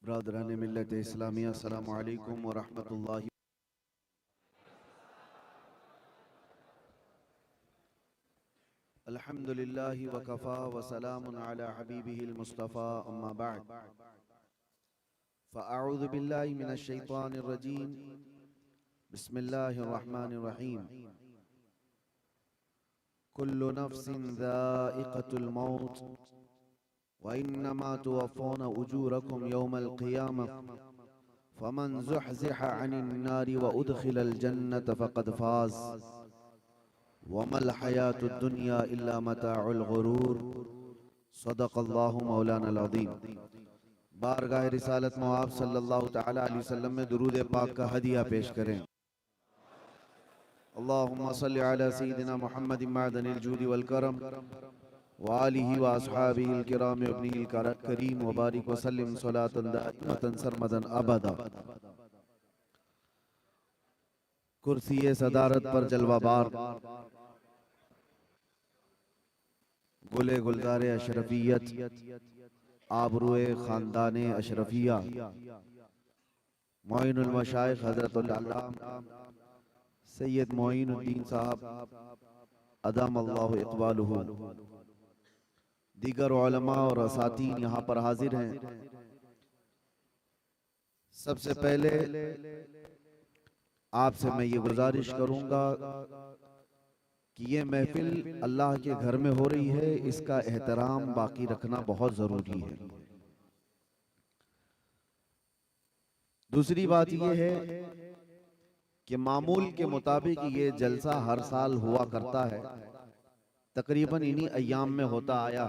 برادران ملت اسلامیہ، السلام علیکم ورحمۃ اللہ۔ الحمد للہ وکفا وسلام علی حبیبہ المصطفى، اما بعد فاعوذ باللہ من الشیطان الرجیم، بسم اللہ الرحمن الرحیم۔ کل نفس ذائقۃ الموت وانما توفون اجورکم یوم القیامہ فمن زحزح عن النار وادخل الجنة فقد فاز وما الحیاة الدنیا الا متاع الغرور، صدق اللہ مولانا العظیم۔ بارگاہ رسالت مواب صلی اللہ تعالی علیہ وسلم میں درود پاک کا ہدیہ پیش کریں۔ اللہم صلی علی سیدنا محمد معدن الجود والکرم وآلہ واصحابہ الکرام ابنہ الکریم وبارک وسلم صلاة دائمة سرمدا ابدا۔ کرسی صدارت پر جلوہ بار، گلے گلزار اشرفیت، آبروئے خاندان اشرفیہ، معین المشائخ حضرت العلامہ سید معین الدین صاحب ادام اللہ اقبالہ، دیگر علماء اور اساتین یہاں پر حاضر ہیں۔ سب سے پہلے آپ سے میں یہ گزارش کروں گا کہ یہ محفل اللہ کے گھر میں ہو رہی ہے، اس کا احترام باقی رکھنا بہت ضروری ہے۔ دوسری بات یہ ہے کہ معمول کے مطابق یہ جلسہ ہر سال ہوا کرتا ہے، تقریباً انہی ایام میں ہوتا آیا،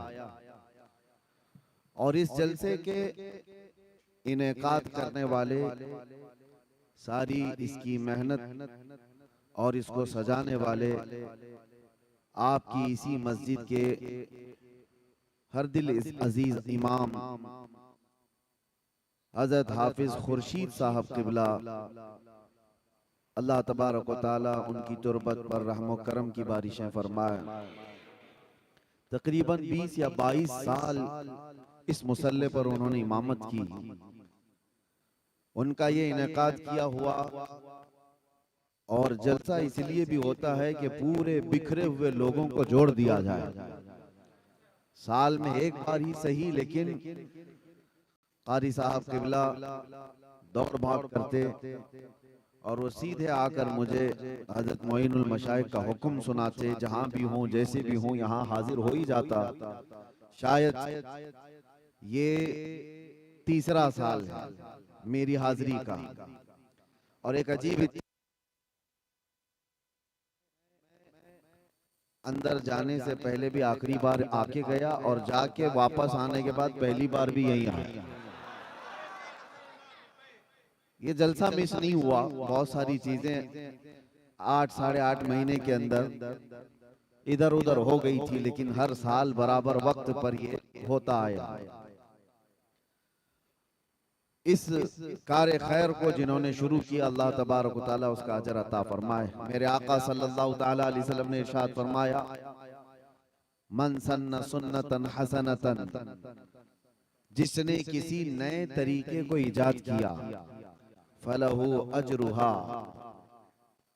اور اس جلسے کے انعقاد کرنے والے ساری اس کی محنت اور اس کو سجانے والے آپ کی اسی مسجد کے ہر دل عزیز امام حضرت حافظ خورشید صاحب قبلہ، اللہ تبارک و تعالی ان کی تربت پر رحم و کرم کی بارشیں فرمائے۔ تقریباً 20 یا 22 سال اس مصلی پر انہوں نے امامت کی۔ ان کا یہ انعقاد کیا ہوا اور جلسہ اس لیے بھی ہوتا ہے کہ پورے بکھرے ہوئے لوگوں کو جوڑ دیا جائے۔ سال میں ایک بار ہی صحیح، لیکن قاری صاحب قبلہ دوڑ بھاگ کرتے اور وہ سیدھے آ کر مجھے حضرت معین المشائخ کا حکم سناتے، جہاں بھی ہوں جیسے بھی ہوں یہاں حاضر ہو ہی جاتا۔ شاید یہ تیسرا سال ہے میری حاضری کا، اور ایک عجیب اندر جانے سے پہلے بھی آخری بار آ کے گیا، اور جا کے واپس آنے کے بعد پہلی بار بھی یہی آیا۔ یہ جلسہ مس نہیں ہوا، بہت ساری چیزیں 8 ساڑھے 8 مہینے کے اندر ادھر ادھر ہو گئی تھی، لیکن ہر سال برابر وقت پر یہ ہوتا آیا۔ اس کار خیر کو جنہوں نے شروع کیا، اللہ تبارک و تعالیٰ اس کا اجر عطا فرمائے۔ میرے آقا صلی اللہ تعالیٰ علیہ وسلم نے ارشاد فرمایا، من سن سنتا حسنتا، جس نے کسی نئے طریقے کو ایجاد کیا، فَلَهُ أَجْرُهَا،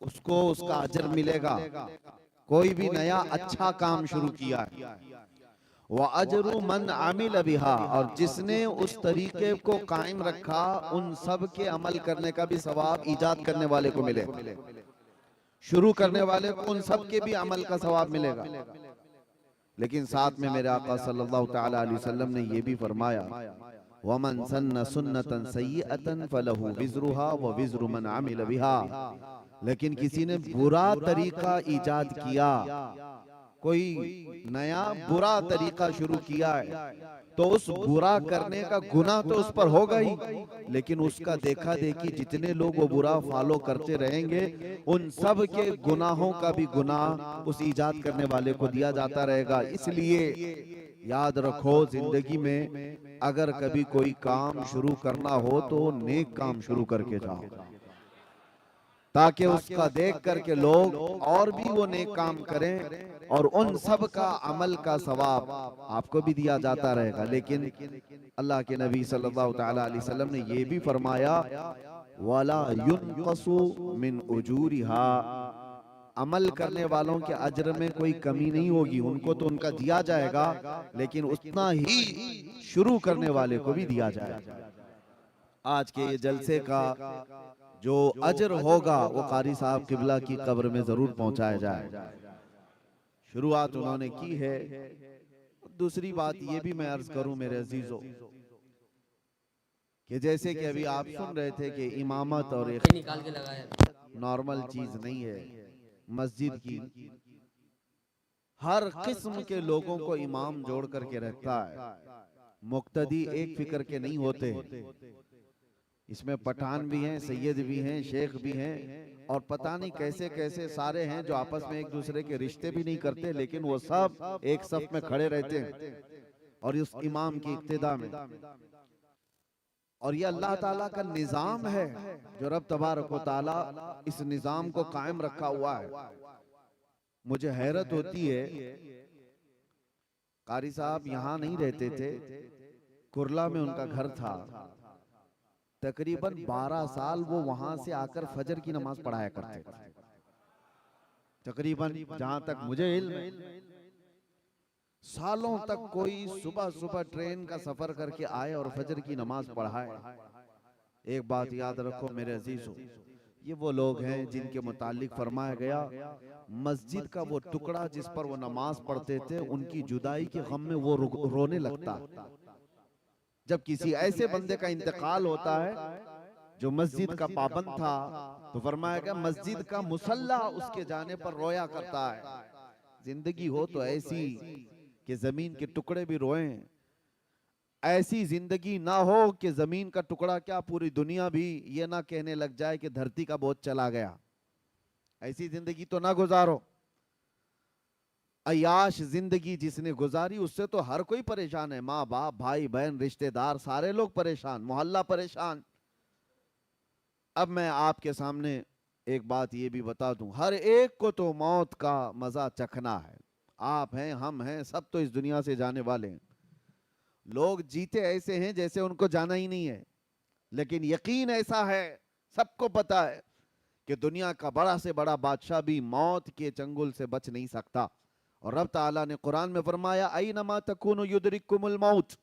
اس کو اس کا اجر ملے گا۔ کوئی بھی نیا اچھا کام شروع کیا ہے، وَأَجْرُ مَنْ عَمِلَ بِهَا، اور جس نے اس طریقے کو قائم رکھا، ان سب کے عمل کرنے کا بھی ثواب ایجاد کرنے والے کو ملے گا، شروع کرنے والے کو ان سب کے بھی عمل کا ثواب ملے گا۔ لیکن ساتھ میں میرے آقا صلی اللہ تعالیٰ علیہ وسلم نے یہ بھی فرمایا، وَمَنْ سَنَّ سُنَّةً سَيِّئَةً فَلَهُ وِزْرُهَا وَوِزْرُ مَنْ عَمِلَ بِهَا، لیکن کسی نے برا طریقہ ایجاد کیا، کوئی نیا برا طریقہ شروع کیا ہے، تو اس برا کرنے کا گناہ تو اس پر ہوگا ہی، لیکن اس کا دیکھا دیکھی جتنے لوگ وہ برا فالو کرتے رہیں گے، ان سب کے گناہوں کا بھی گناہ اس ایجاد کرنے والے کو دیا جاتا رہے گا۔ اس لیے یاد رکھو، زندگی میں اگر کبھی کوئی کام شروع کرنا ہو تو نیک کام شروع کر کے جاؤ۔ تاکہ اس کا دیکھ کر کے لوگ اور بھی وہ نیک کام کریں اور ان سب کا عمل کا ثواب آپ کو بھی دیا جاتا رہے گا۔ لیکن اللہ کے نبی صلی اللہ تعالیٰ علیہ وسلم نے یہ بھی فرمایا وَلَا يُنْقَصُ مِنْ أُجُورِهَا، عمل کرنے والوں کے اجر میں کوئی کمی نہیں ہوگی، ان کو تو ان کا دیا جائے گا لیکن اتنا ہی شروع کرنے والے کو بھی دیا جائے گا۔ آج کے یہ جلسے کا جو اجر ہوگا وہ قاری صاحب قبلہ کی قبر میں ضرور پہنچایا جائے۔ شروعات انہوں نے کی ہے۔ دوسری بات یہ بھی میں عرض کروں میرے عزیزوں کہ جیسے کہ ابھی آپ سن رہے تھے کہ امامت اور ایک نارمل چیز نہیں ہے، مسجد کی ہر قسم کے لوگوں کو امام جوڑ کر کے رکھتا ہے، مقتدی ایک فکر کے نہیں ہوتے، اس میں پٹھان بھی ہیں، سید بھی ہیں، شیخ بھی ہیں، اور پتہ نہیں کیسے کیسے سارے ہیں جو آپس میں ایک دوسرے کے رشتے بھی نہیں کرتے لیکن وہ سب ایک صف میں کھڑے رہتے ہیں اور اس امام کی اقتداء میں۔ اور یہ اللہ تعالیٰ کا نظام ہے جو رب تبارک و تعالیٰ اس نظام کو قائم رکھا ہوا ہے۔ مجھے حیرت ہوتی ہے، قاری صاحب یہاں نہیں رہتے تھے، کرلا میں ان کا گھر تھا، تقریباً 12 سال وہ وہاں سے آ کر فجر کی نماز پڑھایا کرتے تھے، تقریباً جہاں تک مجھے علم ہے سالوں تک کوئی صبح ٹرین کا سفر کر کے آئے اور فجر کی نماز پڑھائے۔ ایک بات یاد رکھو میرے عزیزو، یہ وہ لوگ ہیں جن کے متعلق فرمایا گیا مسجد کا وہ ٹکڑا جس پر وہ نماز پڑھتے تھے ان کی جدائی کے غم میں وہ رونے لگتا۔ جب کسی ایسے بندے کا انتقال ہوتا ہے جو مسجد کا پابند تھا تو فرمایا گیا مسجد کا مصلی اس کے جانے پر رویا کرتا ہے۔ زندگی ہو تو ایسی کہ زمین کے ٹکڑے بھی روئیں، ایسی زندگی نہ ہو کہ زمین کا ٹکڑا کیا پوری دنیا بھی یہ نہ کہنے لگ جائے کہ دھرتی کا بوجھ چلا گیا۔ ایسی زندگی تو نہ گزارو۔ عیاش زندگی جس نے گزاری اس سے تو ہر کوئی پریشان ہے، ماں باپ بھائی بہن رشتہ دار سارے لوگ پریشان، محلہ پریشان۔ اب میں آپ کے سامنے ایک بات یہ بھی بتا دوں، ہر ایک کو تو موت کا مزہ چکھنا ہے، آپ ہیں ہم ہیں سب تو اس دنیا سے جانے والے ہیں۔ لوگ جیتے ایسے ہیں جیسے ان کو جانا ہی نہیں ہے، لیکن یقین ایسا ہے سب کو پتا ہے کہ دنیا کا بڑا سے بڑا بادشاہ بھی موت کے چنگل سے بچ نہیں سکتا۔ اور رب تعالیٰ نے قرآن میں فرمایا اینما تکونوا یدرککم الموت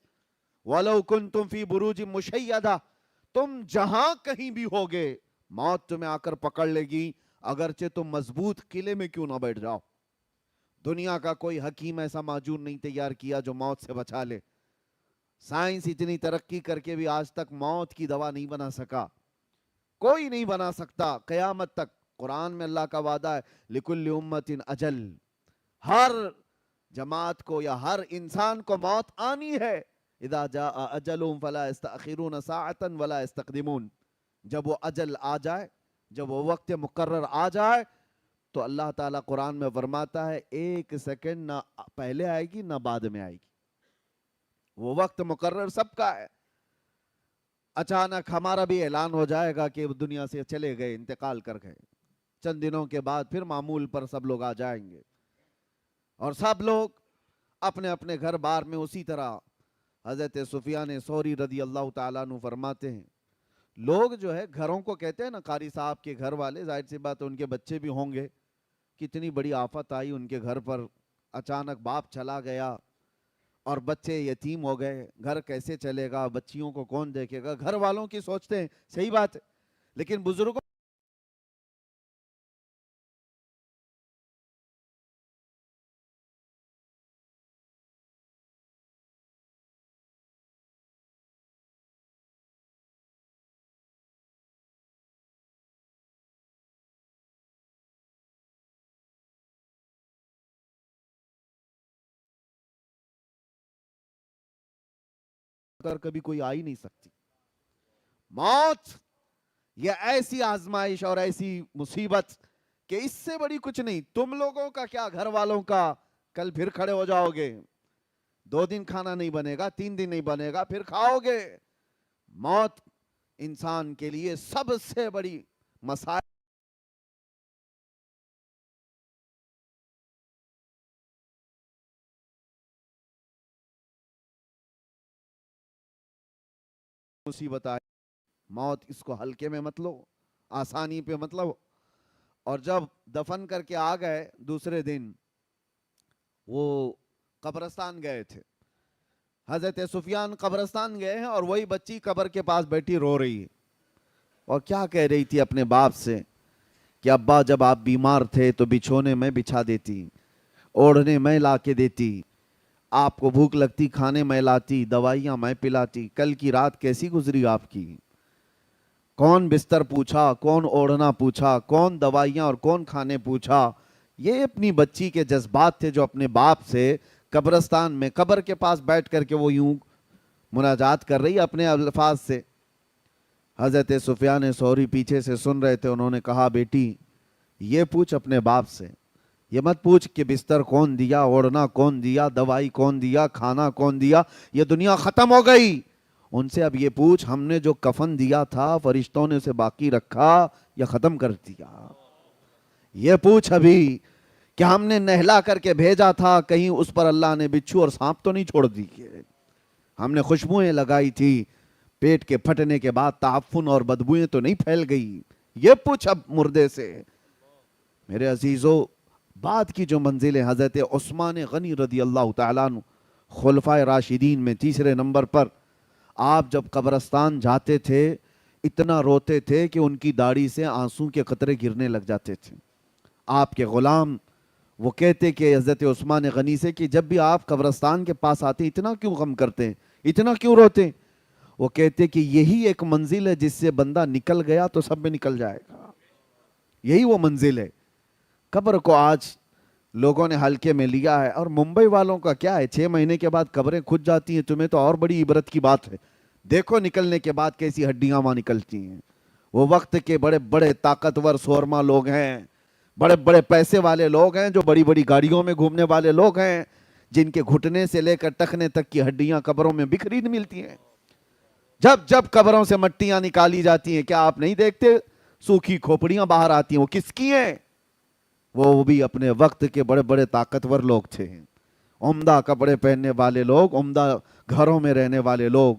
ولو کنتم فی بروج مشیدہ، تم جہاں کہیں بھی ہوگے موت تمہیں آ کر پکڑ لے گی، اگرچہ تم مضبوط قلعے میں کیوں نہ بیٹھ جاؤ۔ دنیا کا کوئی حکیم ایسا معجون نہیں تیار کیا جو موت سے بچا لے۔ سائنس اتنی ترقی کر کے بھی آج تک موت کی دوا نہیں بنا سکا، کوئی نہیں بنا سکتا قیامت تک۔ قرآن میں اللہ کا وعدہ ہے لِكُلِّ أُمَّةٍ أَجَلٍ، ہر جماعت کو یا ہر انسان کو موت آنی ہے۔ اذا جاء اجلهم فلا يستأخرون ساعة ولا يستقدمون، جب وہ اجل آ جائے، جب وہ وقت مقرر آ جائے تو اللہ تعالیٰ قرآن میں فرماتا ہے ایک سیکنڈ نہ پہلے آئے گی نہ بعد میں آئے گی، وہ وقت مقرر سب کا ہے۔ اچانک ہمارا بھی اعلان ہو جائے گا کہ دنیا سے چلے گئے، انتقال کر گئے، چند دنوں کے بعد پھر معمول پر سب لوگ آ جائیں گے اور سب لوگ اپنے اپنے گھر بار میں اسی طرح۔ حضرت سفیان ثوری رضی اللہ تعالیٰ عنہ فرماتے ہیں لوگ جو ہے گھروں کو کہتے ہیں نا، قاری صاحب کے گھر والے ظاہر سی بات ہے ان کے بچے بھی ہوں گے، کتنی بڑی آفت آئی ان کے گھر پر، اچانک باپ چلا گیا اور بچے یتیم ہو گئے، گھر کیسے چلے گا، بچیوں کو کون دیکھے گا، گھر والوں کی سوچتے ہیں، صحیح بات ہے، لیکن بزرگوں کر کبھی کوئی آ ہی نہیں سکتی۔ موت یہ ایسی آزمائش اور ایسی مصیبت کہ اس سے بڑی کچھ نہیں۔ تم لوگوں کا کیا، گھر والوں کا، کل پھر کھڑے ہو جاؤ گے، 2 دن کھانا نہیں بنے گا، 3 دن نہیں بنے گا، پھر کھاؤ گے۔ موت انسان کے لیے سب سے بڑی مسائل مصیبت آئے، موت اس کو ہلکے میں مت لو، آسانی پہ مت لو۔ اور جب دفن کر کے آ گئے دوسرے دن، وہ قبرستان گئے تھے، حضرت سفیان قبرستان گئے ہیں اور وہی بچی قبر کے پاس بیٹھی رو رہی ہے، اور کیا کہہ رہی تھی اپنے باپ سے کہ ابا جب آپ بیمار تھے تو بچھونے میں بچھا دیتی، اوڑھنے میں لا کے دیتی، آپ کو بھوک لگتی کھانے میں لاتی، دوائیاں میں پلاتی، کل کی رات کیسی گزری آپ کی؟ کون بستر پوچھا، کون اوڑھنا پوچھا، کون دوائیاں اور کون کھانے پوچھا؟ یہ اپنی بچی کے جذبات تھے جو اپنے باپ سے قبرستان میں قبر کے پاس بیٹھ کر کے وہ یوں مناجات کر رہی اپنے الفاظ سے۔ حضرت سفیان ثوری پیچھے سے سن رہے تھے، انہوں نے کہا بیٹی یہ پوچھ اپنے باپ سے، یہ مت پوچھ کہ بستر کون دیا، اوڑھنا کون دیا، دوائی کون دیا، کھانا کون دیا، یہ دنیا ختم ہو گئی۔ ان سے اب یہ پوچھ ہم نے جو کفن دیا تھا فرشتوں نے اسے باقی رکھا یا ختم کر دیا؟ یہ پوچھ ابھی کہ ہم نے نہلا کر کے بھیجا تھا، کہیں اس پر اللہ نے بچھو اور سانپ تو نہیں چھوڑ دی؟ ہم نے خوشبوئیں لگائی تھی، پیٹ کے پھٹنے کے بعد تعفن اور بدبوئیں تو نہیں پھیل گئی؟ یہ پوچھ اب مردے سے۔ میرے عزیزو، بعد کی جو منزلیں، حضرت عثمان غنی رضی اللہ تعالیٰ عنہ خلفائے راشدین میں تیسرے نمبر پر، آپ جب قبرستان جاتے تھے اتنا روتے تھے کہ ان کی داڑھی سے آنسوں کے قطرے گرنے لگ جاتے تھے۔ آپ کے غلام وہ کہتے کہ حضرت عثمان غنی سے کہ جب بھی آپ قبرستان کے پاس آتے اتنا کیوں غم کرتے ہیں، اتنا کیوں روتے ہیں؟ وہ کہتے کہ یہی ایک منزل ہے جس سے بندہ نکل گیا تو سب میں نکل جائے گا، یہی وہ منزل ہے۔ قبر کو آج لوگوں نے ہلکے میں لیا ہے، اور ممبئی والوں کا کیا ہے، 6 مہینے کے بعد قبریں کھج جاتی ہیں، تمہیں تو اور بڑی عبرت کی بات ہے، دیکھو نکلنے کے بعد کیسی ہڈیاں وہاں نکلتی ہیں۔ وہ وقت کے بڑے بڑے طاقتور سورما لوگ ہیں، بڑے بڑے پیسے والے لوگ ہیں، جو بڑی بڑی گاڑیوں میں گھومنے والے لوگ ہیں، جن کے گھٹنے سے لے کر ٹخنے تک کی ہڈیاں قبروں میں بکھری ملتی ہیں۔ جب جب قبروں سے مٹیاں نکالی جاتی ہیں، کیا آپ نہیں دیکھتے سوکھی کھوپڑیاں باہر آتی ہیں؟ وہ کس کی ہیں؟ وہ بھی اپنے وقت کے بڑے بڑے طاقتور لوگ تھے، عمدہ کپڑے پہننے والے لوگ، عمدہ گھروں میں رہنے والے لوگ،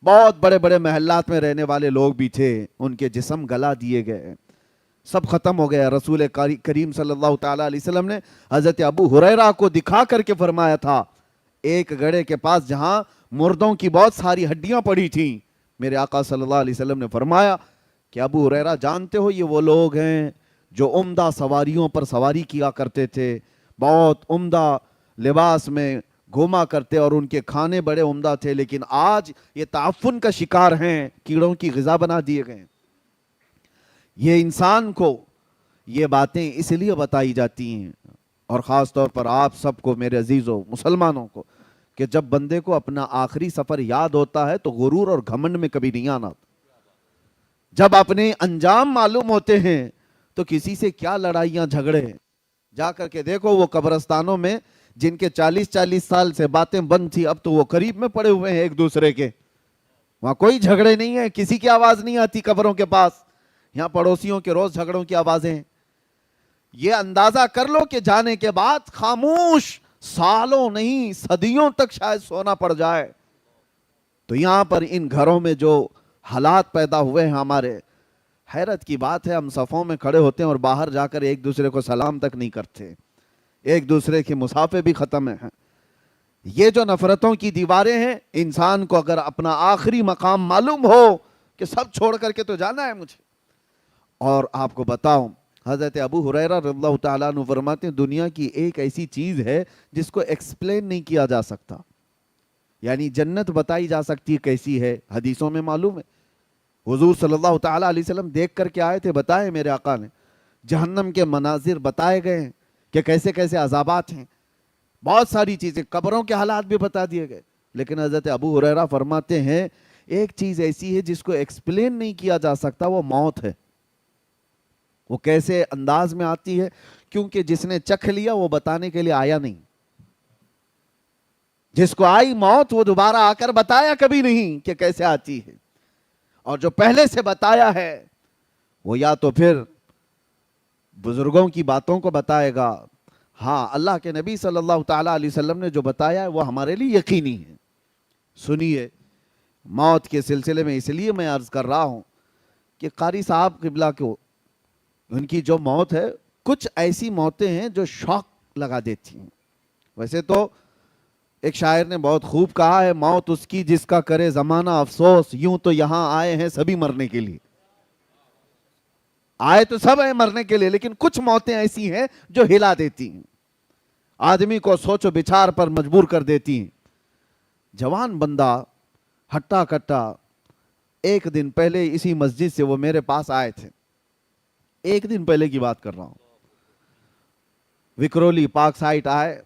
بہت بڑے بڑے محلات میں رہنے والے لوگ بھی تھے، ان کے جسم گلا دیے گئے، سب ختم ہو گیا۔ رسول کریم صلی اللہ تعالیٰ علیہ وسلم نے حضرت ابو ہریرہ کو دکھا کر کے فرمایا تھا، ایک گڑھے کے پاس جہاں مردوں کی بہت ساری ہڈیاں پڑی تھیں، میرے آقا صلی اللہ علیہ وسلم نے فرمایا کہ ابو ہریرہ جانتے ہو یہ وہ لوگ ہیں جو عمدہ سواریوں پر سواری کیا کرتے تھے، بہت عمدہ لباس میں گھوما کرتے، اور ان کے کھانے بڑے عمدہ تھے، لیکن آج یہ تعفن کا شکار ہیں، کیڑوں کی غذا بنا دیے گئے۔ یہ انسان کو یہ باتیں اس لیے بتائی جاتی ہیں، اور خاص طور پر آپ سب کو میرے عزیزوں مسلمانوں کو، کہ جب بندے کو اپنا آخری سفر یاد ہوتا ہے تو غرور اور گھمنڈ میں کبھی نہیں آنا۔ جب اپنے انجام معلوم ہوتے ہیں تو کسی سے کیا لڑائیاں جھگڑے ہیں۔ جا کر کے دیکھو وہ قبرستانوں میں جن کے 40 سال سے باتیں بند تھی، اب تو وہ قریب میں پڑے ہوئے ہیں ایک دوسرے کے، وہاں کوئی جھگڑے نہیں ہیں، کسی کی آواز نہیں آتی قبروں کے پاس، یہاں پڑوسیوں کے روز جھگڑوں کی آوازیں ہیں۔ یہ اندازہ کر لو کہ جانے کے بعد خاموش سالوں نہیں صدیوں تک شاید سونا پڑ جائے۔ تو یہاں پر ان گھروں میں جو حالات پیدا ہوئے ہیں ہمارے، حیرت کی بات ہے، ہم صفوں میں کھڑے ہوتے ہیں اور باہر جا کر ایک دوسرے کو سلام تک نہیں کرتے، ایک دوسرے کے مصافحے بھی ختم ہیں۔ یہ جو نفرتوں کی دیواریں ہیں، انسان کو اگر اپنا آخری مقام معلوم ہو کہ سب چھوڑ کر کے تو جانا ہے مجھے۔ اور آپ کو بتاؤں، حضرت ابو ہریرہ رضی اللہ تعالیٰ عنہ فرماتے ہیں دنیا کی ایک ایسی چیز ہے جس کو ایکسپلین نہیں کیا جا سکتا، یعنی جنت بتائی جا سکتی کیسی ہے، حدیثوں میں معلوم ہے، حضور صلی اللہ تعالیٰ علیہ وسلم دیکھ کر کے آئے تھے، بتائے میرے آقا نے، جہنم کے مناظر بتائے گئے ہیں کہ کیسے کیسے عذابات ہیں، بہت ساری چیزیں، قبروں کے حالات بھی بتا دیے گئے، لیکن حضرت ابو ہریرہ فرماتے ہیں ایک چیز ایسی ہے جس کو ایکسپلین نہیں کیا جا سکتا، وہ موت ہے۔ وہ کیسے انداز میں آتی ہے؟ کیونکہ جس نے چکھ لیا وہ بتانے کے لیے آیا نہیں، جس کو آئی موت وہ دوبارہ آ کر بتایا کبھی نہیں کہ کیسے آتی ہے، اور جو پہلے سے بتایا ہے وہ یا تو پھر بزرگوں کی باتوں کو بتائے گا، ہاں اللہ کے نبی صلی اللہ تعالیٰ علیہ وسلم نے جو بتایا ہے وہ ہمارے لیے یقینی ہے۔ سنیے، موت کے سلسلے میں اس لیے میں عرض کر رہا ہوں کہ قاری صاحب قبلہ کو ان کی جو موت ہے، کچھ ایسی موتیں ہیں جو شوق لگا دیتی ہیں. ویسے تو ایک شاعر نے بہت خوب کہا ہے، موت اس کی جس کا کرے زمانہ افسوس، یوں تو یہاں آئے ہیں سبھی مرنے کے لیے. آئے تو سب ہیں مرنے کے لیے، لیکن کچھ موتیں ایسی ہیں جو ہلا دیتی ہیں، آدمی کو سوچ و بچار پر مجبور کر دیتی ہیں. جوان بندہ ہٹا کٹا، ایک دن پہلے اسی مسجد سے وہ میرے پاس آئے تھے، ایک دن پہلے کی بات کر رہا ہوں. وکرولی پارک سائٹ آئے،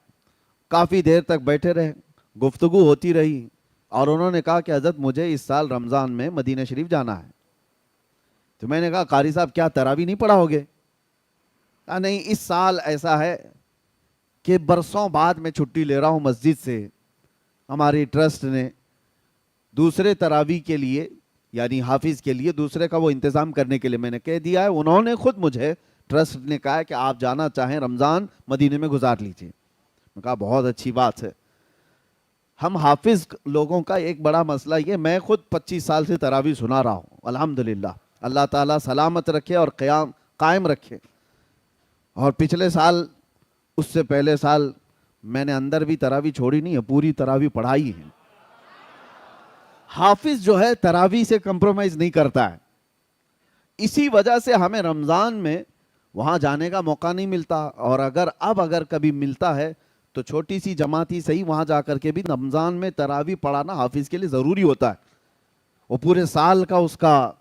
کافی دیر تک بیٹھے رہے، گفتگو ہوتی رہی، اور انہوں نے کہا کہ حضرت مجھے اس سال رمضان میں مدینہ شریف جانا ہے. تو میں نے کہا قاری صاحب کیا تراویح نہیں پڑھا ہوگے؟ کہا نہیں، اس سال ایسا ہے کہ برسوں بعد میں چھٹی لے رہا ہوں مسجد سے. ہماری ٹرسٹ نے دوسرے تراویح کے لیے، یعنی حافظ کے لیے دوسرے کا وہ انتظام کرنے کے لیے میں نے کہہ دیا ہے. انہوں نے خود مجھے ٹرسٹ نے کہا ہے کہ آپ جانا چاہیں رمضان مدینے میں گزار لیجئے. میں کہا بہت اچھی بات ہے. ہم حافظ لوگوں کا ایک بڑا مسئلہ یہ، میں خود 25 سال سے تراویح سنا رہا ہوں الحمدللہ، اللہ تعالیٰ سلامت رکھے اور قائم رکھے. اور پچھلے سال، اس سے پہلے سال میں نے اندر بھی تراویح چھوڑی نہیں ہے، پوری تراویح پڑھائی ہے. حافظ جو ہے تراویح سے کمپرومائز نہیں کرتا ہے. اسی وجہ سے ہمیں رمضان میں وہاں جانے کا موقع نہیں ملتا، اور اگر کبھی ملتا ہے تو چھوٹی سی جماعت ہی صحیح، وہاں جا کر کے بھی رمضان میں تراویح پڑھانا حافظ کے لیے ضروری ہوتا ہے. وہ پورے سال کا اس کا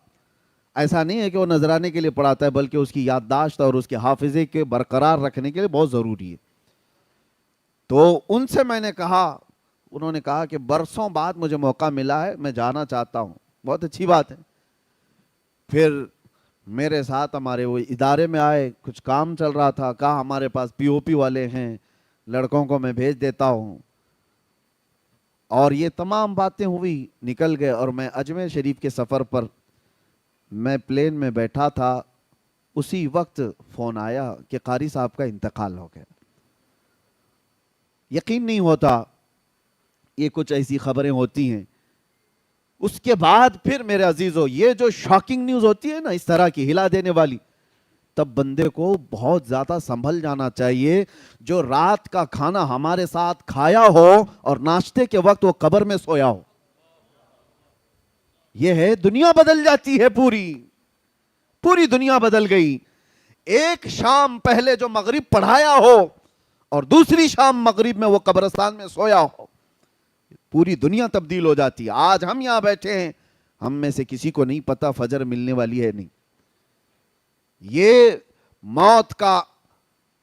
ایسا نہیں ہے کہ وہ نذرانے کے لیے پڑھاتا ہے، بلکہ اس کی یادداشت اور اس کے حافظے کے برقرار رکھنے کے لیے بہت ضروری ہے. تو ان سے میں نے کہا، انہوں نے کہا کہ برسوں بعد مجھے موقع ملا ہے، میں جانا چاہتا ہوں. بہت اچھی بات ہے. پھر میرے ساتھ ہمارے وہ ادارے میں آئے، کچھ کام چل رہا تھا، کہا ہمارے پاس پی او پی والے ہیں، لڑکوں کو میں بھیج دیتا ہوں. اور یہ تمام باتیں ہوئی، نکل گئے. اور میں اجمیر شریف کے سفر پر میں پلین میں بیٹھا تھا، اسی وقت فون آیا کہ قاری صاحب کا انتقال ہو گیا. یقین نہیں ہوتا، یہ کچھ ایسی خبریں ہوتی ہیں. اس کے بعد پھر میرے عزیزو، یہ جو شاکنگ نیوز ہوتی ہے نا اس طرح کی ہلا دینے والی، تب بندے کو بہت زیادہ سنبھل جانا چاہیے. جو رات کا کھانا ہمارے ساتھ کھایا ہو اور ناشتے کے وقت وہ قبر میں سویا ہو، یہ ہے دنیا بدل جاتی ہے، پوری دنیا بدل گئی. ایک شام پہلے جو مغرب پڑھایا ہو اور دوسری شام مغرب میں وہ قبرستان میں سویا ہو، پوری دنیا تبدیل ہو جاتی ہے. آج ہم یہاں بیٹھے ہیں، ہم میں سے کسی کو نہیں پتا فجر ملنے والی ہے نہیں. یہ موت کا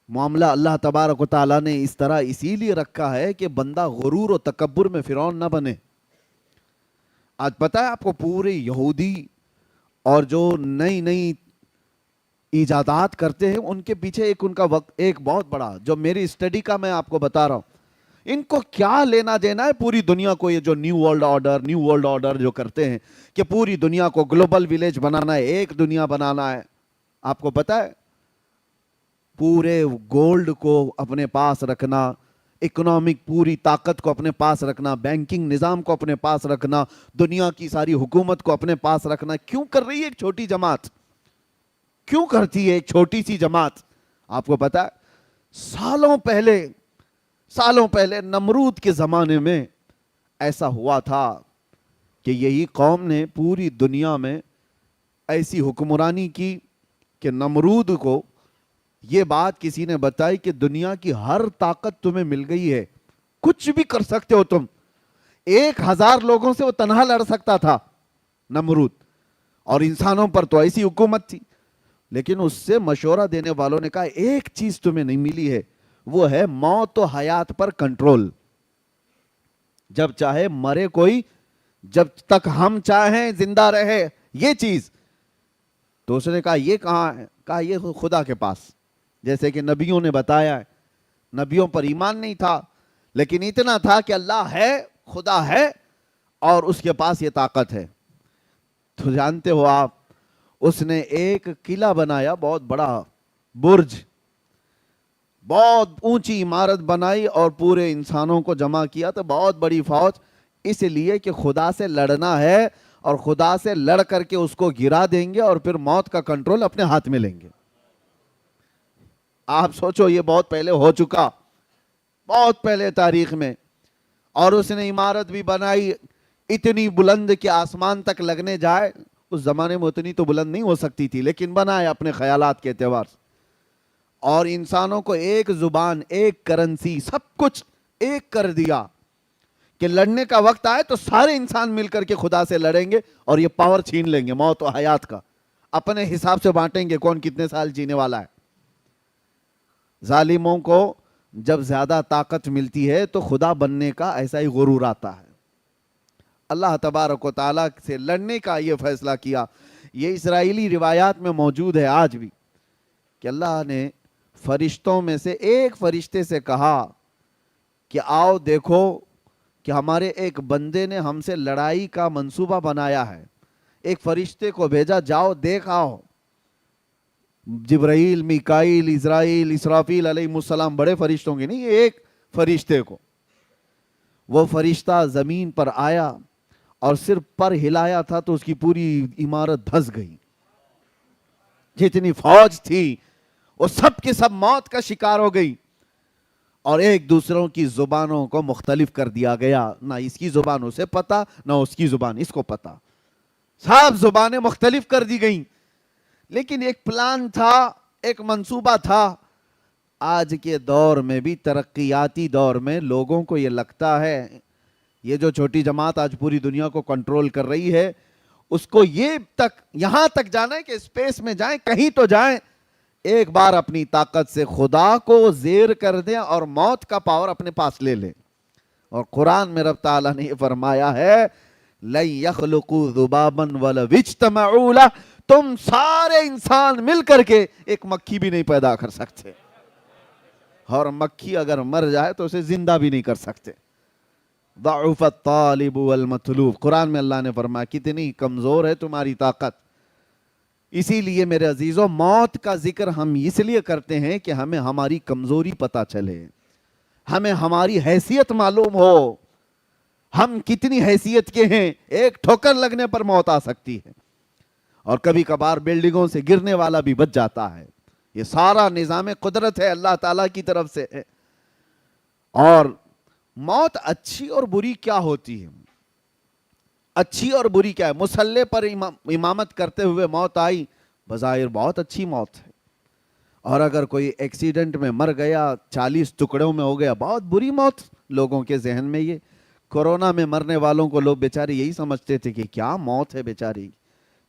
معاملہ اللہ تبارک و تعالیٰ نے اس طرح اسی لیے رکھا ہے کہ بندہ غرور و تکبر میں فرعون نہ بنے. آج پتہ ہے آپ کو، پورے یہودی اور جو نئی نئی ایجادات کرتے ہیں، ان کے پیچھے ان کا وقت ایک بہت بڑا، جو میری اسٹڈی کا میں آپ کو بتا رہا ہوں، ان کو کیا لینا دینا ہے پوری دنیا کو. یہ جو نیو ورلڈ آرڈر جو کرتے ہیں کہ پوری دنیا کو گلوبل ویلیج بنانا ہے، ایک دنیا بنانا ہے. آپ کو پتا ہے، پورے گولڈ کو اپنے پاس رکھنا، اکنامک پوری طاقت کو اپنے پاس رکھنا، بینکنگ نظام کو اپنے پاس رکھنا، دنیا کی ساری حکومت کو اپنے پاس رکھنا، کیوں کر رہی ہے ایک چھوٹی جماعت؟ کیوں کرتی ہے ایک چھوٹی سی جماعت؟ آپ کو پتا ہے، سالوں پہلے نمرود کے زمانے میں ایسا ہوا تھا کہ یہی قوم نے پوری دنیا میں ایسی حکمرانی کی کہ نمرود کو یہ بات کسی نے بتائی کہ دنیا کی ہر طاقت تمہیں مل گئی ہے، کچھ بھی کر سکتے ہو تم. 1000 لوگوں سے وہ تنہا لڑ سکتا تھا نمرود، اور انسانوں پر تو ایسی حکومت تھی. لیکن اس سے مشورہ دینے والوں نے کہا ایک چیز تمہیں نہیں ملی ہے، وہ ہے موت و حیات پر کنٹرول. جب چاہے مرے کوئی، جب تک ہم چاہیں زندہ رہے، یہ چیز. تو اس نے کہا یہ کہاں ہے؟ کہا یہ خدا کے پاس. جیسے کہ نبیوں نے بتایا ہے، نبیوں پر ایمان نہیں تھا، لیکن اتنا تھا کہ اللہ ہے، خدا ہے، اور اس کے پاس یہ طاقت ہے. تو جانتے ہو آپ، اس نے ایک قلعہ بنایا، بہت بڑا برج، بہت اونچی عمارت بنائی، اور پورے انسانوں کو جمع کیا. تو بہت بڑی فوج اس لیے کہ خدا سے لڑنا ہے اور خدا سے لڑ کر کے اس کو گرا دیں گے اور پھر موت کا کنٹرول اپنے ہاتھ میں لیں گے. آپ سوچو یہ بہت پہلے ہو چکا, بہت پہلے تاریخ میں, اور اس نے عمارت بھی بنائی اتنی بلند کہ آسمان تک لگنے جائے. اس زمانے میں اتنی تو بلند نہیں ہو سکتی تھی لیکن بنایا اپنے خیالات کے اعتبار سے. اور انسانوں کو ایک زبان, ایک کرنسی, سب کچھ ایک کر دیا کہ لڑنے کا وقت آئے تو سارے انسان مل کر کے خدا سے لڑیں گے اور یہ پاور چھین لیں گے موت و حیات کا, اپنے حساب سے بانٹیں گے کون کتنے سال جینے والا ہے. ظالموں کو جب زیادہ طاقت ملتی ہے تو خدا بننے کا ایسا ہی غرور آتا ہے. اللہ تبارک و تعالیٰ سے لڑنے کا یہ فیصلہ کیا. یہ اسرائیلی روایات میں موجود ہے آج بھی کہ اللہ نے فرشتوں میں سے ایک فرشتے سے کہا کہ آؤ دیکھو کہ ہمارے ایک بندے نے ہم سے لڑائی کا منصوبہ بنایا ہے. ایک فرشتے کو بھیجا, جاؤ دیکھ آؤ. جبرائیل, میکائیل, اسرائیل, اسرافیل علیہ السلام بڑے فرشتوں کے نہیں, ایک فرشتے کو. وہ فرشتہ زمین پر آیا اور صرف پر ہلایا تھا تو اس کی پوری عمارت دھس گئی. جتنی فوج تھی وہ سب کے سب موت کا شکار ہو گئی اور ایک دوسروں کی زبانوں کو مختلف کر دیا گیا. نہ اس کی زبان اسے پتا, نہ اس کی زبان اس کو پتا, سب زبانیں مختلف کر دی گئیں. لیکن ایک پلان تھا, ایک منصوبہ تھا. آج کے دور میں بھی, ترقیاتی دور میں, لوگوں کو یہ لگتا ہے یہ جو چھوٹی جماعت آج پوری دنیا کو کنٹرول کر رہی ہے اس کو یہ تک یہاں تک جانا ہے کہ اسپیس میں جائیں, کہیں تو جائیں, ایک بار اپنی طاقت سے خدا کو زیر کر دیں اور موت کا پاور اپنے پاس لے لیں. اور قرآن میں رب تعالیٰ نے یہ فرمایا ہے لَن يَخْلُقُوا ذُبَابًا وَلَوِ اجْتَمَعُوا لَهُ, تم سارے انسان مل کر کے ایک مکھی بھی نہیں پیدا کر سکتے, اور مکھی اگر مر جائے تو اسے زندہ بھی نہیں کر سکتے. ضعف الطالب والمطلوب, قرآن میں اللہ نے فرمایا کتنی کمزور ہے تمہاری طاقت. اسی لیے میرے عزیزوں, موت کا ذکر ہم اس لیے کرتے ہیں کہ ہمیں ہماری کمزوری پتہ چلے, ہمیں ہماری حیثیت معلوم ہو, ہم کتنی حیثیت کے ہیں. ایک ٹھوکر لگنے پر موت آ سکتی ہے اور کبھی کبھار بلڈنگوں سے گرنے والا بھی بچ جاتا ہے. یہ سارا نظام قدرت ہے اللہ تعالیٰ کی طرف سے ہے. اور موت اچھی اور بری کیا ہوتی ہے؟ اچھی اور بری کیا ہے؟ مصلی پر امامت کرتے ہوئے موت آئی, بظاہر بہت اچھی موت ہے. اور اگر کوئی ایکسیڈنٹ میں مر گیا, 40 ٹکڑوں میں ہو گیا, بہت بری موت. لوگوں کے ذہن میں یہ کورونا میں مرنے والوں کو لوگ بیچارے یہی سمجھتے تھے کہ کیا موت ہے بیچاری,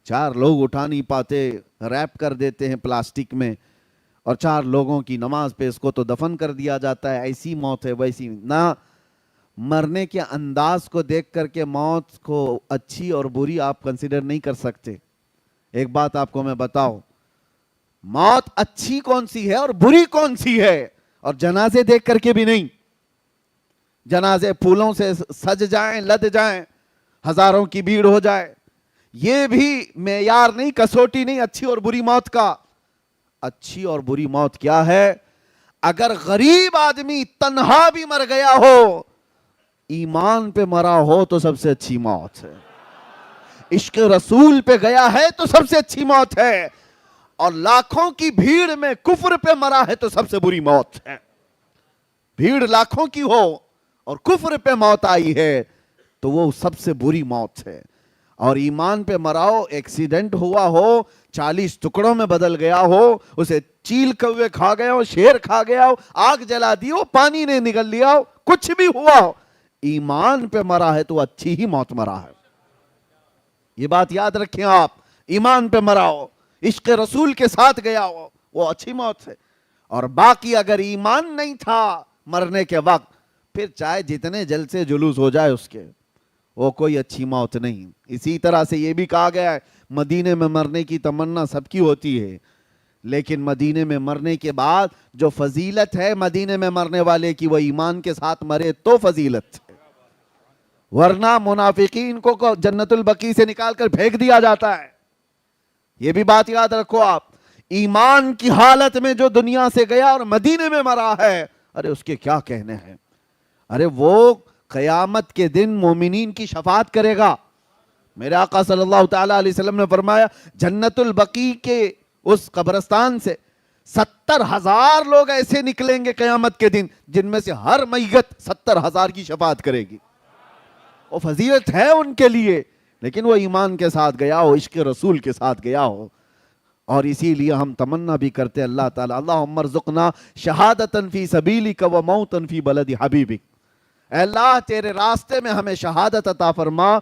4 لوگ اٹھا نہیں پاتے, ریپ کر دیتے ہیں پلاسٹک میں, اور 4 لوگوں کی نماز پہ اس کو تو دفن کر دیا جاتا ہے, ایسی موت ہے ویسی. نہ مرنے کے انداز کو دیکھ کر کے موت کو اچھی اور بری آپ کنسیڈر نہیں کر سکتے. ایک بات آپ کو میں بتاؤں, موت اچھی کون سی ہے اور بری کون سی ہے؟ اور جنازے دیکھ کر کے بھی نہیں. جنازے پھولوں سے سج جائیں, لد جائیں, ہزاروں کی بھیڑ ہو جائے, یہ بھی معیار نہیں, کسوٹی نہیں اچھی اور بری موت کا. اچھی اور بری موت کیا ہے؟ اگر غریب آدمی تنہا بھی مر گیا ہو, ایمان پہ مرا ہو تو سب سے اچھی موت ہے. عشق رسول پہ گیا ہے تو سب سے اچھی موت ہے. اور لاکھوں کی بھیڑ میں کفر پہ مرا ہے تو سب سے بری موت ہے. بھیڑ لاکھوں کی ہو اور کفر پہ موت آئی ہے تو وہ سب سے بری موت ہے. اور ایمان پہ مراؤ, ایکسیڈنٹ ہوا ہو, 40 ٹکڑوں میں بدل گیا ہو, اسے چیل کوے کھا گیا ہو, شیر کھا گیا ہو, آگ جلا دی ہو, پانی نے نگل لیا ہو, کچھ بھی ہوا ہو, ایمان پہ مرا ہے تو اچھی ہی موت مرا ہے. یہ بات یاد رکھیں آپ. ایمان پہ مرا ہو, عشق رسول کے ساتھ گیا ہو, وہ اچھی موت ہے. اور باقی اگر ایمان نہیں تھا مرنے کے وقت, پھر چاہے جتنے جلسے جلوس ہو جائے اس کے, وہ کوئی اچھی موت نہیں. اسی طرح سے یہ بھی کہا گیا ہے مدینے میں مرنے کی تمنا سب کی ہوتی ہے, لیکن مدینے میں مرنے کے بعد جو فضیلت ہے مدینے میں مرنے والے کی, وہ ایمان کے ساتھ مرے تو فضیلت ہے. ورنہ منافقین کو جنت البقیع سے نکال کر پھینک دیا جاتا ہے. یہ بھی بات یاد رکھو آپ. ایمان کی حالت میں جو دنیا سے گیا اور مدینے میں مرا ہے, ارے اس کے کیا کہنے ہیں. ارے وہ قیامت کے دن مومنین کی شفاعت کرے گا. میرے آقا صلی اللہ تعالیٰ علیہ وسلم نے فرمایا جنت البقیع کے اس قبرستان سے 70,000 لوگ ایسے نکلیں گے قیامت کے دن جن میں سے ہر میت 70,000 کی شفاعت کرے گی. وہ فضیلت ہے ان کے لیے، لیکن وہ ایمان کے ساتھ گیا ہو، عشق رسول کے ساتھ گیا ہو. اور اسی لیے ہم تمنا بھی کرتے اللہ تعالیٰ اللہم ارزقنا شہادتاً فی سبیلک و موتاً فی بلد حبیبک. اے اللہ تیرے راستے میں ہمیں شہادت عطا فرما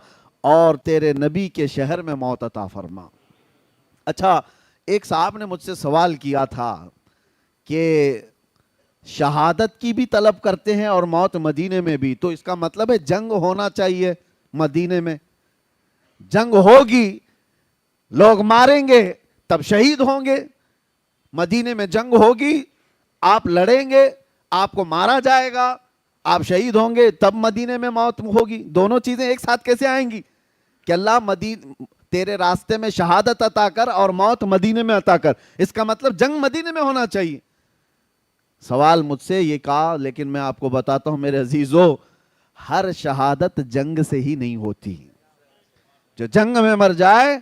اور تیرے نبی کے شہر میں موت عطا فرما. اچھا، ایک صاحب نے مجھ سے سوال کیا تھا کہ شہادت کی بھی طلب کرتے ہیں اور موت مدینے میں بھی، تو اس کا مطلب ہے جنگ ہونا چاہیے مدینے میں. جنگ ہوگی، لوگ ماریں گے تب شہید ہوں گے. مدینے میں جنگ ہوگی، آپ لڑیں گے، آپ کو مارا جائے گا، آپ شہید ہوں گے، تب مدینے میں موت ہوگی. دونوں چیزیں ایک ساتھ کیسے آئیں گی کہ اللہ تیرے راستے میں شہادت عطا کر اور موت مدینے میں عطا کر؟ اس کا مطلب جنگ مدینے میں ہونا چاہیے. سوال مجھ سے یہ کہا، لیکن میں آپ کو بتاتا ہوں میرے عزیزو، ہر شہادت جنگ سے ہی نہیں ہوتی. جو جنگ میں مر جائے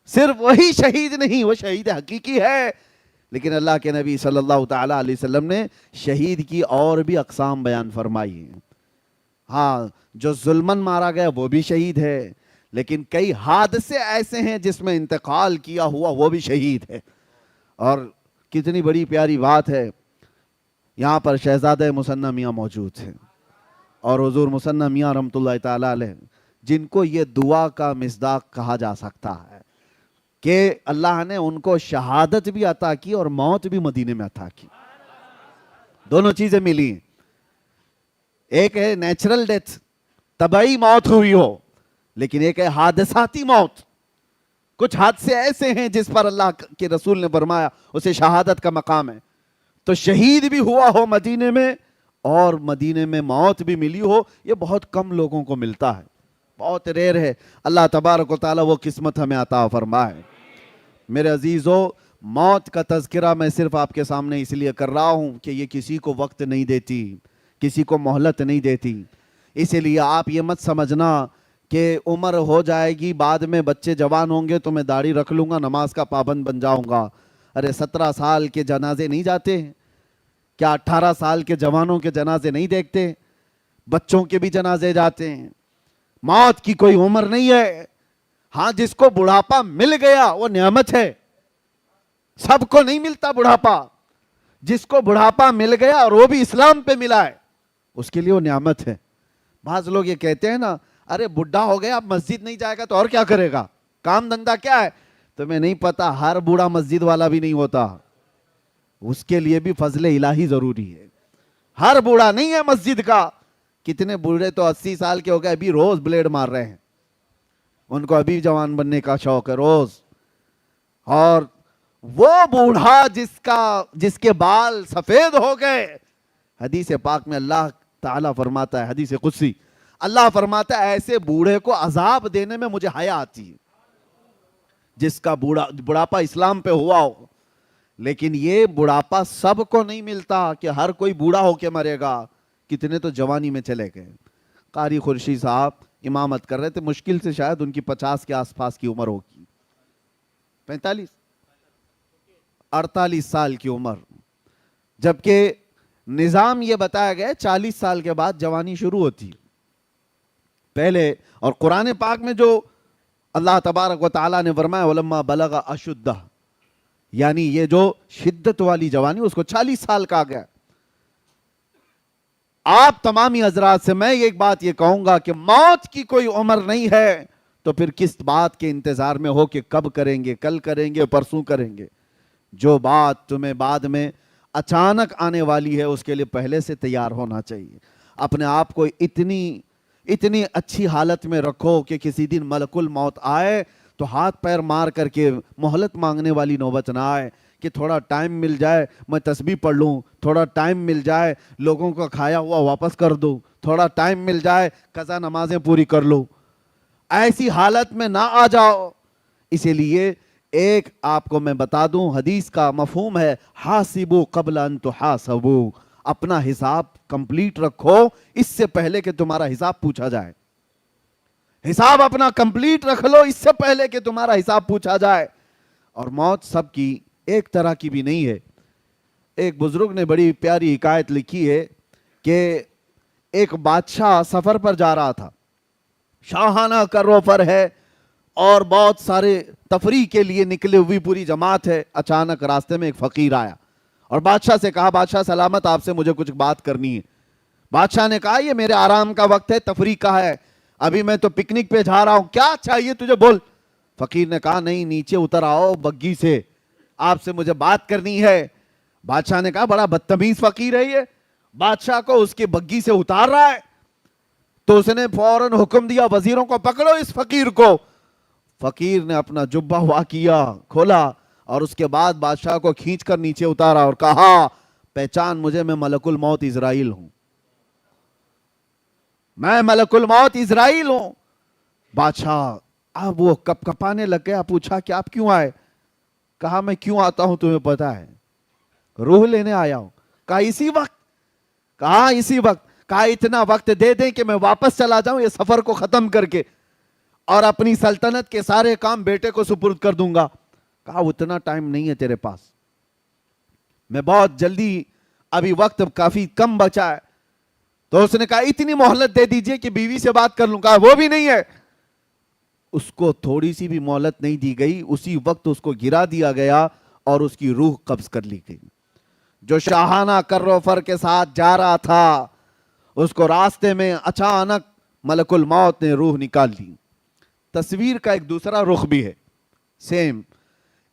صرف وہی شہید نہیں، وہ شہید حقیقی ہے. لیکن اللہ کے نبی صلی اللہ تعالیٰ علیہ وسلم نے شہید کی اور بھی اقسام بیان فرمائی ہیں. ہاں، جو ظلمن مارا گیا وہ بھی شہید ہے، لیکن کئی حادثے ایسے ہیں جس میں انتقال کیا ہوا وہ بھی شہید ہے. اور کتنی بڑی پیاری بات ہے، یہاں پر شہزادہ مثنی میاں موجود ہیں اور حضور مثنی میاں رحمۃ اللہ تعالیٰ علیہ، جن کو یہ دعا کا مصداق کہا جا سکتا ہے کہ اللہ نے ان کو شہادت بھی عطا کی اور موت بھی مدینے میں عطا کی. دونوں چیزیں ملی ہیں. ایک ہے نیچرل ڈیتھ، طبعی موت ہوئی ہو، لیکن ایک ہے حادثاتی موت. کچھ حادثے ایسے ہیں جس پر اللہ کے رسول نے فرمایا اسے شہادت کا مقام ہے. تو شہید بھی ہوا ہو مدینے میں اور مدینے میں موت بھی ملی ہو، یہ بہت کم لوگوں کو ملتا ہے، بہت ریئر ہے. اللہ تبارک و تعالیٰ وہ قسمت ہمیں عطا فرمائے. میرے عزیزو، موت کا تذکرہ میں صرف آپ کے سامنے اس لیے کر رہا ہوں کہ یہ کسی کو وقت نہیں دیتی، کسی کو مہلت نہیں دیتی. اسی لیے آپ یہ مت سمجھنا کہ عمر ہو جائے گی، بعد میں بچے جوان ہوں گے تو میں داڑھی رکھ لوں گا، نماز کا پابند بن جاؤں گا. ارے 17 سال کے جنازے نہیں جاتے ہیں کیا؟ 18 سال کے جوانوں کے جنازے نہیں دیکھتے؟ بچوں کے بھی جنازے جاتے ہیں. موت کی کوئی عمر نہیں ہے. ہاں، جس کو بڑھاپا مل گیا وہ نعمت ہے. سب کو نہیں ملتا بڑھاپا. جس کو بڑھاپا مل گیا اور وہ بھی اسلام پہ ملا ہے، اس کے لیے وہ نعمت ہے. بعض لوگ یہ کہتے ہیں نا، ارے بڈھا ہو گیا اب مسجد نہیں جائے گا تو اور کیا کرے گا، کام دھندا کیا ہے؟ تمہیں نہیں پتا ہر بوڑھا مسجد والا بھی نہیں ہوتا، اس کے لیے بھی فضل الہی ضروری ہے. ہر بوڑھا نہیں ہے مسجد کا. کتنے بوڑھے تو 80 سال کے ہو گئے ابھی روز بلیڈ مار رہے ہیں، ان کو ابھی جوان بننے کا شوق ہے روز. اور وہ بوڑھا جس کے بال سفید ہو گئے، حدیث پاک میں اللہ تعالیٰ فرماتا ہے، حدیث قدسی اللہ فرماتا ہے ایسے بوڑھے کو عذاب دینے میں مجھے حیا آتی ہے، جس کا بڑھاپا اسلام پہ ہوا ہو. لیکن یہ بڑھاپا سب کو نہیں ملتا کہ ہر کوئی بوڑھا ہو کے مرے گا. کتنے تو جوانی میں چلے گئے. قاری خورشید صاحب امامت کر رہے تھے، مشکل سے شاید ان کی 50 کے آس پاس کی عمر ہوگی، 48 سال کی عمر. جبکہ نظام یہ بتایا گیا 40 سال کے بعد جوانی شروع ہوتی پہلے. اور قرآن پاک میں جو اللہ تبارک و تعالیٰ نے فرمایا وَلَمَّا بَلَغَ أَشُدَّهُ، یعنی یہ جو شدت والی جوانی اس کو 40 سال کہا گیا. آپ تمامی حضرات سے میں ایک بات یہ کہوں گا کہ موت کی کوئی عمر نہیں ہے، تو پھر کس بات کے انتظار میں ہو کہ کب کریں گے، کل کریں گے، پرسوں کریں گے؟ جو بات تمہیں بعد میں اچانک آنے والی ہے اس کے لیے پہلے سے تیار ہونا چاہیے. اپنے آپ کو اتنی اچھی حالت میں رکھو کہ کسی دن ملک الموت آئے تو ہاتھ پیر مار کر کے مہلت مانگنے والی نوبت نہ آئے کہ تھوڑا ٹائم مل جائے میں تسبیح پڑھ لوں، تھوڑا ٹائم مل جائے لوگوں کا کھایا ہوا واپس کر دوں، تھوڑا ٹائم مل جائے قضا نمازیں پوری کر لوں. ایسی حالت میں نہ آ جاؤ. اسی لیے ایک آپ کو میں بتا دوں، حدیث کا مفہوم ہے حاسبوا قبل ان تحاسبوا، اپنا حساب کمپلیٹ رکھو اس سے پہلے کہ تمہارا حساب پوچھا جائے. حساب اپنا کمپلیٹ رکھ لو اس سے پہلے کہ تمہارا حساب پوچھا جائے. اور موت سب کی ایک طرح کی بھی نہیں ہے. ایک بزرگ نے بڑی پیاری حکایت لکھی ہے کہ ایک بادشاہ سفر پر جا رہا تھا, شاہانہ کروفر ہے اور بہت سارے تفریح کے لیے نکلے ہوئی پوری جماعت ہے. اچانک راستے میں ایک فقیر آیا اور بادشاہ سے کہا, بادشاہ سلامت, آپ سے مجھے کچھ بات کرنی ہے. بادشاہ نے کہا, یہ میرے آرام کا وقت ہے, تفریح کا ہے, ابھی میں تو پکنک پہ جا رہا ہوں, کیا چاہیے تجھے بول. فقیر نے کہا, نہیں نیچے اتر آؤ بگی سے, آپ سے مجھے بات کرنی ہے. بادشاہ نے کہا, بڑا بدتمیز فقیر ہے یہ, بادشاہ کو اس کی بگی سے اتار رہا ہے. تو اس نے فوراً حکم دیا, وزیروں کو پکڑو اس فقیر کو. فقیر نے اپنا جبہ ہوا کیا, کھولا اور اس کے بعد بادشاہ کو کھینچ کر نیچے اتارا اور کہا, پہچان مجھے, میں ملک الموت اسرائیل ہوں, میں ملک الموت اسرائیل ہوں. بادشاہ اب وہ کپ کپانے لگ گیا, پوچھا کہ آپ کیوں آئے؟ کہا, میں کیوں آتا ہوں تمہیں پتا ہے, روح لینے آیا ہوں. کہا اسی وقت؟ کہا اسی وقت. کہا اتنا وقت دے دیں کہ میں واپس چلا جاؤں یہ سفر کو ختم کر کے اور اپنی سلطنت کے سارے کام بیٹے کو سپرد کر دوں گا. کہا اتنا ٹائم نہیں ہے تیرے پاس, میں بہت جلدی, ابھی وقت کافی کم بچا ہے. تو اس نے کہا اتنی مہلت دے دیجئے کہ بیوی سے بات کر لوں. کہا وہ بھی نہیں ہے. اس کو تھوڑی سی بھی مہلت نہیں دی گئی, اسی وقت اس کو گرا دیا گیا اور اس کی روح قبض کر لی گئی. جو شاہانہ کروفر کے ساتھ جا رہا تھا اس کو راستے میں اچانک ملک الموت نے روح نکال لی. تصویر کا ایک دوسرا رخ بھی ہے سیم.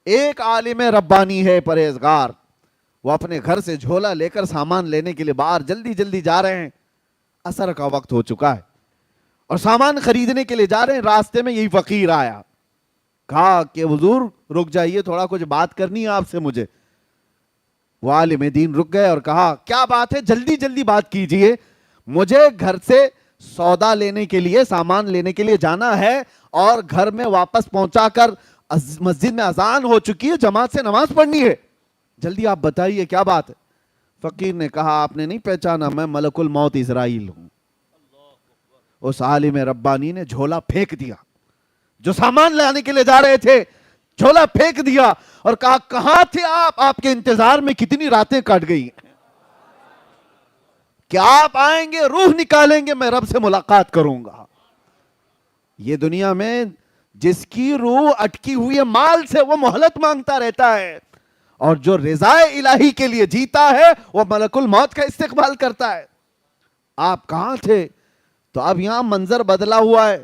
ایک عالم ربانی ہے پرہیزگار, وہ اپنے گھر سے جھولا لے کر سامان لینے کے لیے باہر جلدی جلدی جا رہے ہیں. عصر کا وقت ہو چکا ہے اور سامان خریدنے کے لیے جا رہے ہیں. راستے میں یہی فقیر آیا, کہا کہ حضور رک جائیے, تھوڑا کچھ بات کرنی ہے آپ سے مجھے. وہ عالم دین رک گئے اور کہا, کیا بات ہے, جلدی جلدی بات کیجئے, مجھے گھر سے سودا لینے کے لیے, سامان لینے کے لیے جانا ہے اور گھر میں واپس پہنچا کر مسجد میں اذان ہو چکی ہے, جماعت سے نماز پڑھنی ہے, جلدی آپ بتائیے کیا بات ہے. فقیر نے کہا, آپ نے نہیں پہچانا, میں ملک الموت اسرائیل ہوں. اس عالم ربانی نے جھولا پھینک دیا, جو سامان لانے کے لیے جا رہے تھے جھولا پھینک دیا اور کہا, کہاں تھے آپ کے انتظار میں کتنی راتیں کٹ گئی, کیا آپ آئیں گے, روح نکالیں گے, میں رب سے ملاقات کروں گا. یہ دنیا میں جس کی روح اٹکی ہوئی ہے مال سے وہ مہلت مانگتا رہتا ہے, اور جو رضا الہی کے لیے جیتا ہے وہ ملک الموت کا استقبال کرتا ہے. آپ کہاں تھے؟ تو اب یہاں منظر بدلا ہوا ہے.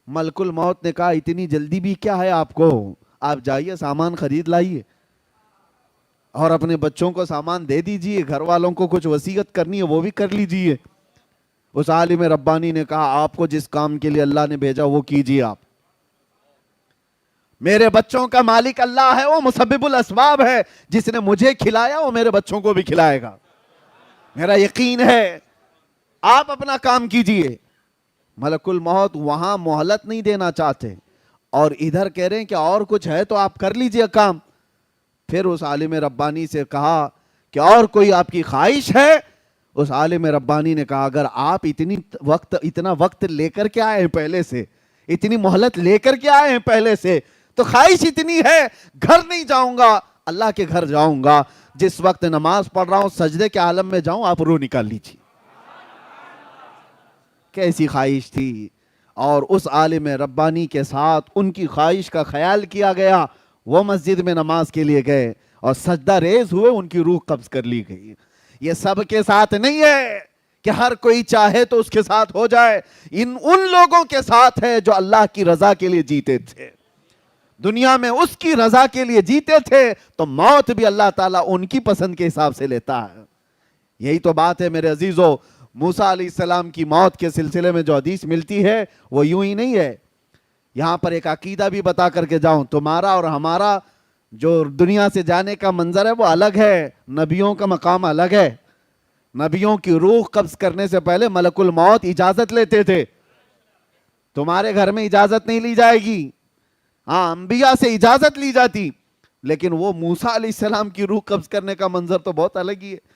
ملک الموت نے کہا, اتنی جلدی بھی کیا ہے آپ کو, آپ جائیے سامان خرید لائیے اور اپنے بچوں کو سامان دے دیجئے, گھر والوں کو کچھ وصیت کرنی ہے وہ بھی کر لیجئے. اس عالم ربانی نے کہا, آپ کو جس کام کے لیے اللہ نے بھیجا وہ کیجئے آپ. میرے بچوں کا مالک اللہ ہے, وہ مسبب الاسباب ہے, جس نے مجھے کھلایا وہ میرے بچوں کو بھی کھلائے گا, میرا یقین ہے, آپ اپنا کام کیجئے. ملک الموت وہاں مہلت نہیں دینا چاہتے اور ادھر کہہ رہے ہیں کہ اور کچھ ہے تو آپ کر لیجئے کام. پھر اس عالم ربانی سے کہا کہ اور کوئی آپ کی خواہش ہے؟ اس عالم ربانی نے کہا, اگر آپ اتنا وقت لے کر کے آئے ہیں پہلے سے, اتنی مہلت لے کر کے آئے ہیں پہلے سے, تو خواہش اتنی ہے, گھر نہیں جاؤں گا, اللہ کے گھر جاؤں گا, جس وقت نماز پڑھ رہا ہوں سجدے کے عالم میں جاؤں, آپ روح نکال لیجیے. کیسی خواہش تھی. اور اس عالم ربانی کے ساتھ ان کی خواہش کا خیال کیا گیا, وہ مسجد میں نماز کے لیے گئے اور سجدہ ریز ہوئے, ان کی روح قبض کر لی گئی. یہ سب کے ساتھ نہیں ہے کہ ہر کوئی چاہے تو اس کے ساتھ ہو جائے, ان لوگوں کے ساتھ ہے جو اللہ کی رضا کے لیے جیتے تھے, دنیا میں اس کی رضا کے لیے جیتے تھے, تو موت بھی اللہ تعالیٰ ان کی پسند کے حساب سے لیتا ہے. یہی تو بات ہے میرے عزیزو. موسیٰ علیہ السلام کی موت کے سلسلے میں جو حدیث ملتی ہے وہ یوں ہی نہیں ہے. یہاں پر ایک عقیدہ بھی بتا کر کے جاؤں, تمہارا اور ہمارا جو دنیا سے جانے کا منظر ہے وہ الگ ہے, نبیوں کا مقام الگ ہے. نبیوں کی روح قبض کرنے سے پہلے ملک الموت اجازت لیتے تھے. تمہارے گھر میں اجازت نہیں لی جائے گی, ہاں انبیاء سے اجازت لی جاتی, لیکن وہ موسیٰ علیہ السلام کی روح قبض کرنے کا منظر تو بہت الگ ہی ہے.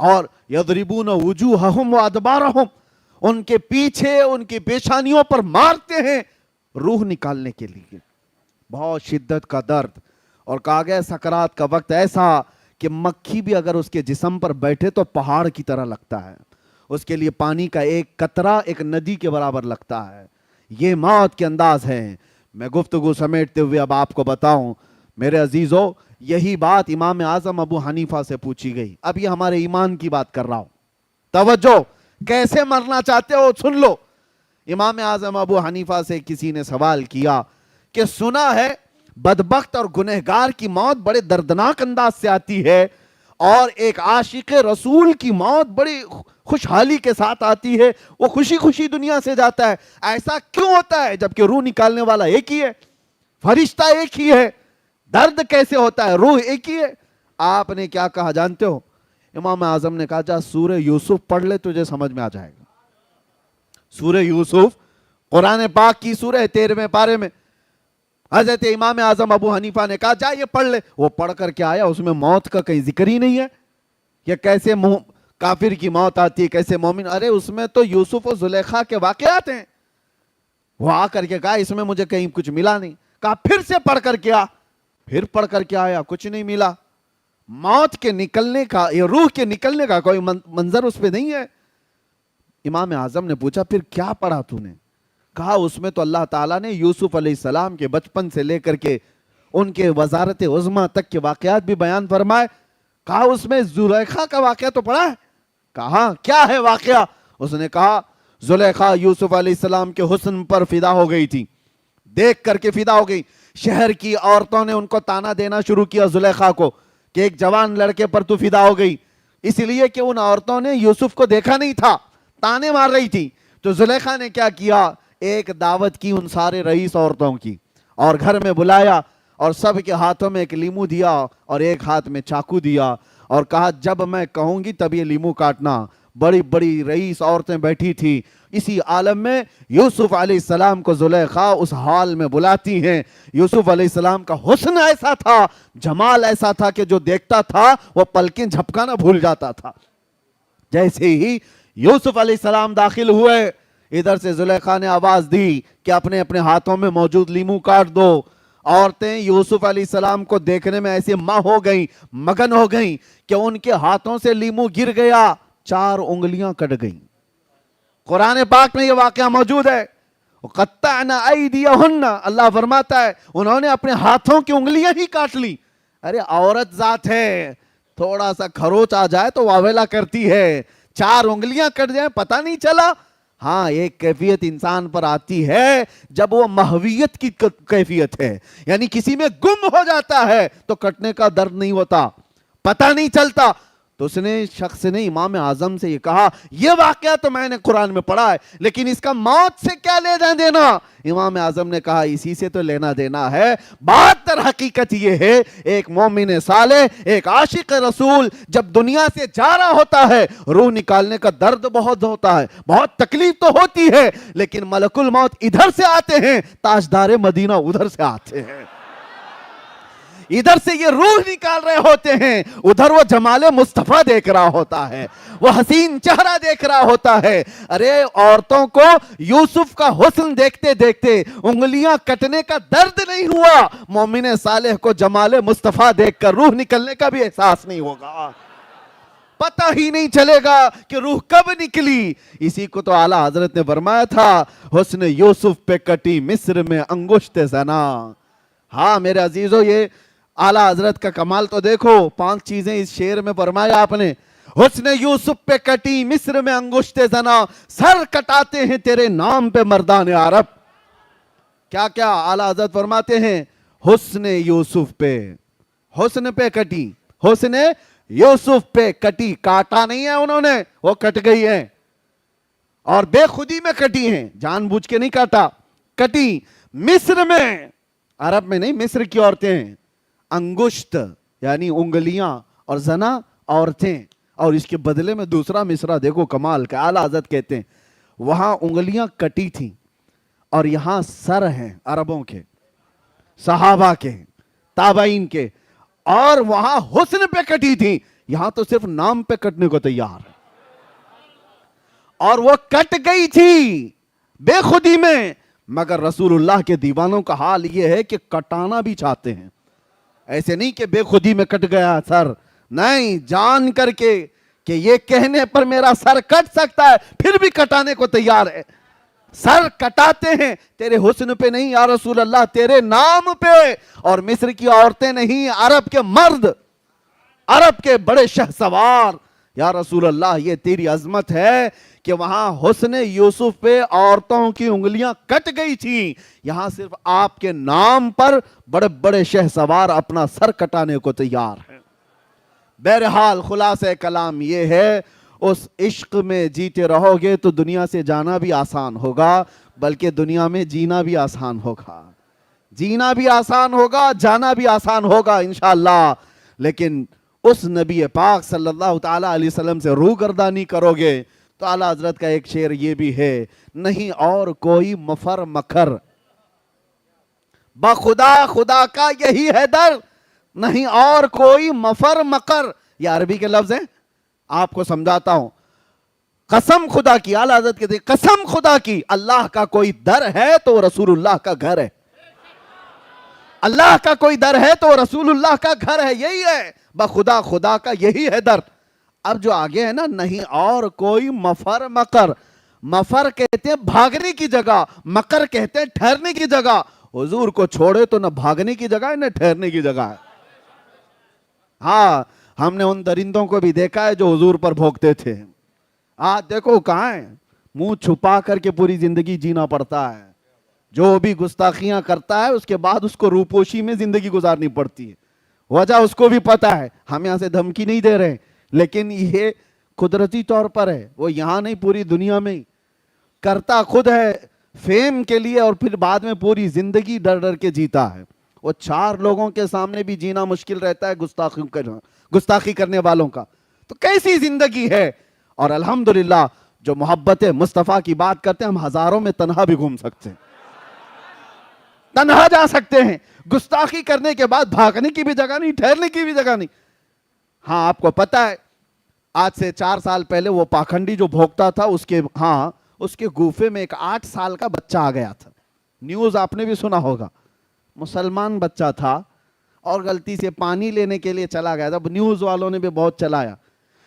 اور یضربون وجوہہم وادبارہم، ان کے پیچھے ان کی پیشانیوں پر مارتے ہیں روح نکالنے کے لیے، بہت شدت کا درد. اور کہا گیا سکرات کا وقت ایسا کہ مکھی بھی اگر اس کے جسم پر بیٹھے تو پہاڑ کی طرح لگتا ہے، اس کے لیے پانی کا ایک قطرہ ایک ندی کے برابر لگتا ہے. یہ موت کے انداز ہیں. میں گفتگو سمیٹتے ہوئے اب آپ کو بتاؤں میرے عزیزو، یہی بات امام اعظم ابو حنیفہ سے پوچھی گئی. اب یہ ہمارے ایمان کی بات کر رہا ہوں، توجہ، کیسے مرنا چاہتے ہو سن لو. امام اعظم ابو حنیفہ سے کسی نے سوال کیا کہ سنا ہے بدبخت اور گنہگار کی موت بڑے دردناک انداز سے آتی ہے، اور ایک عاشق رسول کی موت بڑی خوشحالی کے ساتھ آتی ہے، وہ خوشی خوشی دنیا سے جاتا ہے. ایسا کیوں ہوتا ہے جبکہ روح نکالنے والا ایک ہی ہے، فرشتہ ایک ہی ہے؟ درد کیسے ہوتا ہے؟ روح ایک ہی ہے. آپ نے کیا کہا جانتے ہو؟ امام اعظم نے کہا جا سورہ یوسف پڑھ لے، تجھے سمجھ میں آ جائے گا. سورہ یوسف قرآن پاک کی سورہ 13ویں پارے میں حضرت امام اعظم ابو حنیفہ نے کہا جا یہ پڑھ لے. وہ پڑھ کر کے آیا، اس میں موت کا کہیں ذکر ہی نہیں ہے کہ کیسے کافر کی موت آتی ہے، کیسے مومن. ارے اس میں تو یوسف و زلیخا کے واقعات ہیں. وہ آ کر کے کہا اس میں مجھے کہیں کچھ ملا نہیں. کہا پھر سے پڑھ کر کے آ. پھر پڑھ کر کے آیا، کچھ نہیں ملا. موت کے نکلنے کا یا روح کے نکلنے کا کوئی منظر اس پہ نہیں ہے. امام اعظم نے پوچھا پھر کیا پڑھا تو نے؟ کہا اس میں تو اللہ تعالیٰ نے یوسف علیہ السلام کے بچپن سے لے کر کے ان کے وزارت عظمیٰ تک کے واقعات بھی بیان فرمائے. کہا اس میں زلیخا کا واقعہ تو پڑھا ہے؟ کہا کیا ہے واقعہ؟ اس نے کہا زلیخا یوسف علیہ السلام کے حسن پر فدا ہو گئی تھی، دیکھ کر کے فدا ہو گئی. شہر کی عورتوں نے ان کو تانا دینا شروع کیا زلیخا کو کہ ایک جوان لڑکے پر تو فدا ہو گئی، اس لیے کہ ان عورتوں نے یوسف کو دیکھا نہیں تھا، تانے مار رہی تھی. تو زلیخا نے کیا کیا؟ ایک دعوت کی ان سارے رئیس عورتوں کی، اور گھر میں بلایا اور سب کے ہاتھوں میں ایک لیمو دیا اور ایک ہاتھ میں چاقو دیا اور کہا جب میں کہوں گی تب یہ لیمو کاٹنا. بڑی بڑی رئیس عورتیں بیٹھی تھی. اسی عالم میں یوسف علیہ السلام کو زلیخا اس حال میں بلاتی ہیں. یوسف علیہ السلام کا حسن ایسا تھا، جمال ایسا تھا کہ جو دیکھتا تھا وہ پلکیں جھپکانا بھول جاتا تھا. جیسے ہی یوسف علیہ السلام داخل ہوئے، ادھر سے زلیخا نے آواز دی کہ اپنے اپنے ہاتھوں میں موجود لیمو کاٹ دو. عورتیں یوسف علیہ السلام کو دیکھنے میں ایسے ہو گئیں، مگن ہو گئیں کہ ان کے ہاتھوں سے لیمو گر گیا، 4 انگلیاں کٹ گئیں. قرآن پاک میں یہ واقعہ موجود ہے. قطعنا ایدیہن، اللہ فرماتا ہے انہوں نے اپنے ہاتھوں کی انگلیاں ہی کاٹ لی. ارے عورت ذات ہے، تھوڑا سا کھروچ آ جائے تو واویلا کرتی ہے، 4 انگلیاں کٹ جائیں پتہ نہیں چلا. ہاں ایک کیفیت انسان پر آتی ہے جب وہ محویت کی کیفیت ہے، یعنی کسی میں گم ہو جاتا ہے تو کٹنے کا درد نہیں ہوتا، پتہ نہیں چلتا. تو اس نے شخص نے امام اعظم سے یہ کہا یہ واقعہ تو میں نے قرآن میں پڑھا ہے لیکن اس کا موت سے کیا لینا دینا؟ امام اعظم نے کہا اسی سے تو لینا دینا ہے. بات در حقیقت یہ ہے ایک مومن صالح، ایک عاشق رسول جب دنیا سے جا رہا ہوتا ہے روح نکالنے کا درد بہت ہوتا ہے، بہت تکلیف تو ہوتی ہے، لیکن ملک الموت ادھر سے آتے ہیں، تاجدار مدینہ ادھر سے آتے ہیں. ادھر سے یہ روح نکال رہے ہوتے ہیں، ادھر وہ جمال مصطفیٰ دیکھ رہا ہوتا ہے، وہ حسین چہرہ دیکھ رہا ہوتا ہے. ارے عورتوں کو یوسف کا حسن دیکھتے دیکھتے انگلیاں کٹنے کا درد نہیں ہوا، مومن صالح کو جمال مصطفیٰ دیکھ کر روح نکلنے کا بھی احساس نہیں ہوگا، پتہ ہی نہیں چلے گا کہ روح کب نکلی. اسی کو تو اعلیٰ حضرت نے فرمایا تھا حسن یوسف پہ کٹی مصر میں انگشت زنا. ہاں میرے عزیزو، یہ اعلیٰ حضرت کا کمال تو دیکھو، 5 چیزیں اس شعر میں فرمایا آپ نے. حسن یوسف پہ کٹی مصر میں انگشت زنا، سر کٹاتے ہیں تیرے نام پہ مردان عرب. کیا کیا اعلیٰ حضرت فرماتے ہیں؟ حسن یوسف پہ، حسن پہ کٹی، حسن یوسف پہ کٹی، کاٹا نہیں ہے انہوں نے، وہ کٹ گئی ہیں اور بے خودی میں کٹی ہیں، جان بوجھ کے نہیں کاٹا، کٹی مصر میں، عرب میں نہیں، مصر کی عورتیں ہیں. انگشت یعنی انگلیاں اور زنا عورتیں. اور اس کے بدلے میں دوسرا مصرع دیکھو کمال کا، اعلیٰ حضرت کہتے ہیں وہاں انگلیاں کٹی تھیں اور یہاں سر ہیں عربوں کے، صحابہ کے، تابعین کے، اور وہاں حسن پہ کٹی تھی، یہاں تو صرف نام پہ کٹنے کو تیار ہے، اور وہ کٹ گئی تھی بے خودی میں، مگر رسول اللہ کے دیوانوں کا حال یہ ہے کہ کٹانا بھی چاہتے ہیں. ایسے نہیں کہ بے خودی میں کٹ گیا سر، نہیں، جان کر کے کہ یہ کہنے پر میرا سر کٹ سکتا ہے پھر بھی کٹانے کو تیار ہے. سر کٹاتے ہیں تیرے حسن پہ نہیں یا رسول اللہ، تیرے نام پہ. اور مصر کی عورتیں نہیں، عرب کے مرد، عرب کے بڑے شہسوار، یا رسول اللہ یہ تیری عظمت ہے کہ وہاں حسن یوسف پہ عورتوں کی انگلیاں کٹ گئی تھیں، یہاں صرف آپ کے نام پر بڑے بڑے شہسوار اپنا سر کٹانے کو تیار ہیں. بہرحال خلاصہ کلام یہ ہے، اس عشق میں جیتے رہو گے تو دنیا سے جانا بھی آسان ہوگا، بلکہ دنیا میں جینا بھی آسان ہوگا. جینا بھی آسان ہوگا، جانا بھی آسان ہوگا انشاءاللہ. لیکن اس نبی پاک صلی اللہ تعالیٰ علیہ وسلم سے روگردانی کرو گے تو اعلیٰ حضرت کا ایک شعر یہ بھی ہے، نہیں اور کوئی مفر مکر، بخدا خدا کا یہی ہے در، نہیں اور کوئی مفر مکر. یہ عربی کے لفظ ہیں، آپ کو سمجھاتا ہوں. قسم خدا کی، اعلیٰ حضرت کہتے ہیں قسم خدا کی، اللہ کا کوئی در ہے تو وہ رسول اللہ کا گھر ہے. اللہ کا کوئی در ہے تو رسول اللہ کا گھر ہے، یہی ہے بخدا خدا کا یہی ہے در. اب جو آگے ہے نا، نہیں اور کوئی مفر مکر، مفر کہتے ہیں بھاگنے کی جگہ، مکر کہتے ہیں ٹھہرنے کی جگہ. حضور کو چھوڑے تو نہ بھاگنے کی جگہ ہے نہ ٹھہرنے کی جگہ ہے. ہاں، ہم نے ان درندوں کو بھی دیکھا ہے جو حضور پر بھونکتے تھے. آج دیکھو کہاں ہے، منہ چھپا کر کے پوری زندگی جینا پڑتا ہے. جو بھی گستاخیاں کرتا ہے اس کے بعد اس کو روپوشی میں زندگی گزارنی پڑتی ہے. وجہ اس کو بھی پتا ہے، ہم یہاں سے دھمکی نہیں دے رہے، لیکن یہ قدرتی طور پر ہے. وہ یہاں نہیں، پوری دنیا میں کرتا خود ہے فیم کے لیے، اور پھر بعد میں پوری زندگی ڈر ڈر کے جیتا ہے. وہ 4 لوگوں کے سامنے بھی جینا مشکل رہتا ہے گستاخی کرنے والوں کا. تو کیسی زندگی ہے. اور الحمدللہ جو محبت مصطفیٰ کی بات کرتے ہیں، ہم ہزاروں میں تنہا بھی گھوم سکتے ہیں، تنہا جا سکتے ہیں. گستاخی کرنے کے بعد بھاگنے کی بھی جگہ نہیں، ٹھہرنے کی بھی جگہ نہیں. ہاں، آپ کو پتا ہے آج سے 4 سال پہلے وہ پاکھنڈی جو بھوکتا تھا، اس کے گوفے میں ایک 8 سال کا بچہ آ گیا تھا. نیوز آپ نے بھی سنا ہوگا. مسلمان بچہ تھا اور غلطی سے پانی لینے کے لیے چلا گیا تھا. نیوز والوں نے بھی بہت چلایا،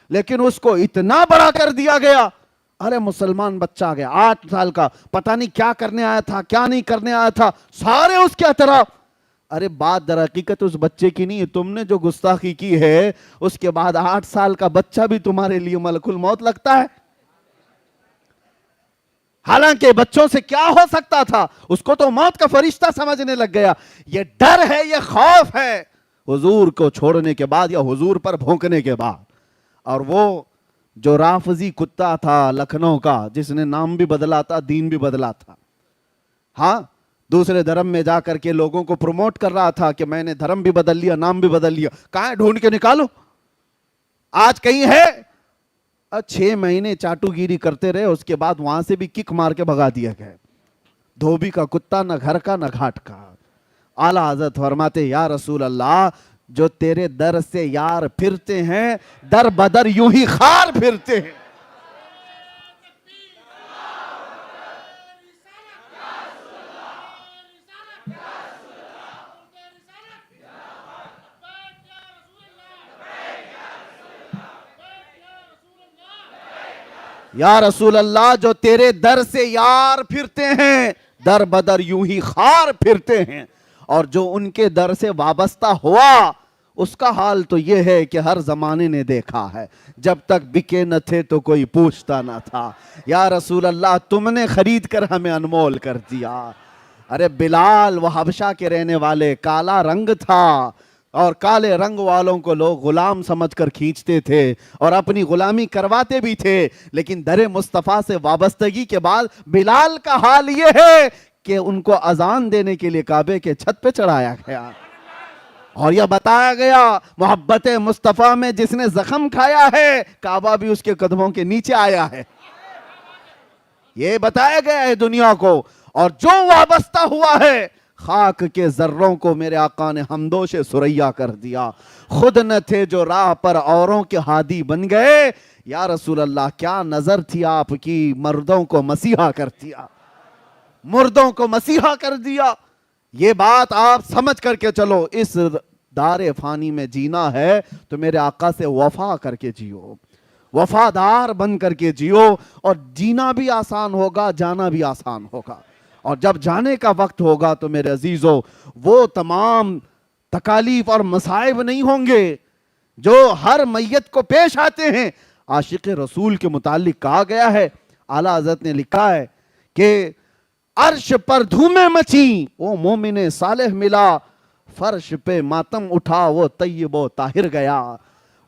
لیکن اس کو اتنا بڑا کر دیا گیا. ارے مسلمان بچہ آ گیا 8 سال کا، پتہ نہیں کیا کرنے آیا تھا کیا نہیں کرنے آیا تھا، سارے اس کے اطراف. ارے بات در حقیقت اس بچے کی نہیں ہے، تم نے جو گستاخی کی ہے اس کے بعد 8 سال کا بچہ بھی تمہارے لیے ملک الموت لگتا ہے. حالانکہ بچوں سے کیا ہو سکتا تھا، اس کو تو موت کا فرشتہ سمجھنے لگ گیا. یہ ڈر ہے، یہ خوف ہے حضور کو چھوڑنے کے بعد یا حضور پر بھونکنے کے بعد. اور وہ جو رافضی کتا تھا لکھنؤ کا، جس نے نام بھی بدلا تھا دین بھی بدلا تھا، ہاں، دوسرے دھرم میں جا کر کے لوگوں کو پروموٹ کر رہا تھا کہ میں نے دھرم بھی بدل لیا، نام بھی بدل لیا. کہاں ہے؟ ڈھونڈ کے نکالو. آج کہیں ہے؟ 6 مہینے چاٹو گیری کرتے رہے، اس کے بعد وہاں سے بھی کک مار کے بھگا دیا گیا. دھوبی کا کتا، نہ گھر کا نہ گھاٹ کا. اعلیٰ حضرت فرماتے یا رسول اللہ، جو تیرے در سے یار پھرتے ہیں در بدر یوں ہی خار پھرتے ہیں. یا رسول اللہ، جو تیرے در سے یار پھرتے ہیں در بدر یوں ہی خار پھرتے ہیں. اور جو ان کے در سے وابستہ ہوا اس کا حال تو یہ ہے کہ ہر زمانے نے دیکھا ہے، جب تک بکے نہ تھے تو کوئی پوچھتا نہ تھا. یا رسول اللہ، تم نے خرید کر ہمیں انمول کر دیا. ارے بلال وہ حبشہ کے رہنے والے، کالا رنگ تھا اور کالے رنگ والوں کو لوگ غلام سمجھ کر کھینچتے تھے اور اپنی غلامی کرواتے بھی تھے. لیکن در مصطفیٰ سے وابستگی کے بعد بلال کا حال یہ ہے کہ ان کو اذان دینے کے لیے کعبے کے چھت پہ چڑھایا گیا اور یہ بتایا گیا محبت مصطفیٰ میں جس نے زخم کھایا ہے کعبہ بھی اس کے قدموں کے نیچے آیا ہے. یہ بتایا گیا ہے دنیا کو. اور جو وابستہ ہوا ہے خاک کے ذروں کو میرے آقا نے ہمدوش سریا کر دیا. خود نہ تھے جو راہ پر اوروں کے ہادی بن گئے. یا رسول اللہ کیا نظر تھی آپ کی, مردوں کو مسیحا کر دیا, مردوں کو مسیحا کر دیا. یہ بات آپ سمجھ کر کے چلو. اس دار فانی میں جینا ہے تو میرے آقا سے وفا کر کے جیو, وفادار بن کر کے جیو, اور جینا بھی آسان ہوگا, جانا بھی آسان ہوگا. اور جب جانے کا وقت ہوگا تو میرے عزیزو وہ تمام تکالیف اور مصائب نہیں ہوں گے جو ہر میت کو پیش آتے ہیں. عاشق رسول کے متعلق کہا گیا ہے, اعلیٰ حضرت نے لکھا ہے کہ عرش پر دھومیں مچیں وہ مومن صالح ملا, فرش پہ ماتم اٹھا وہ طیب و طاہر گیا.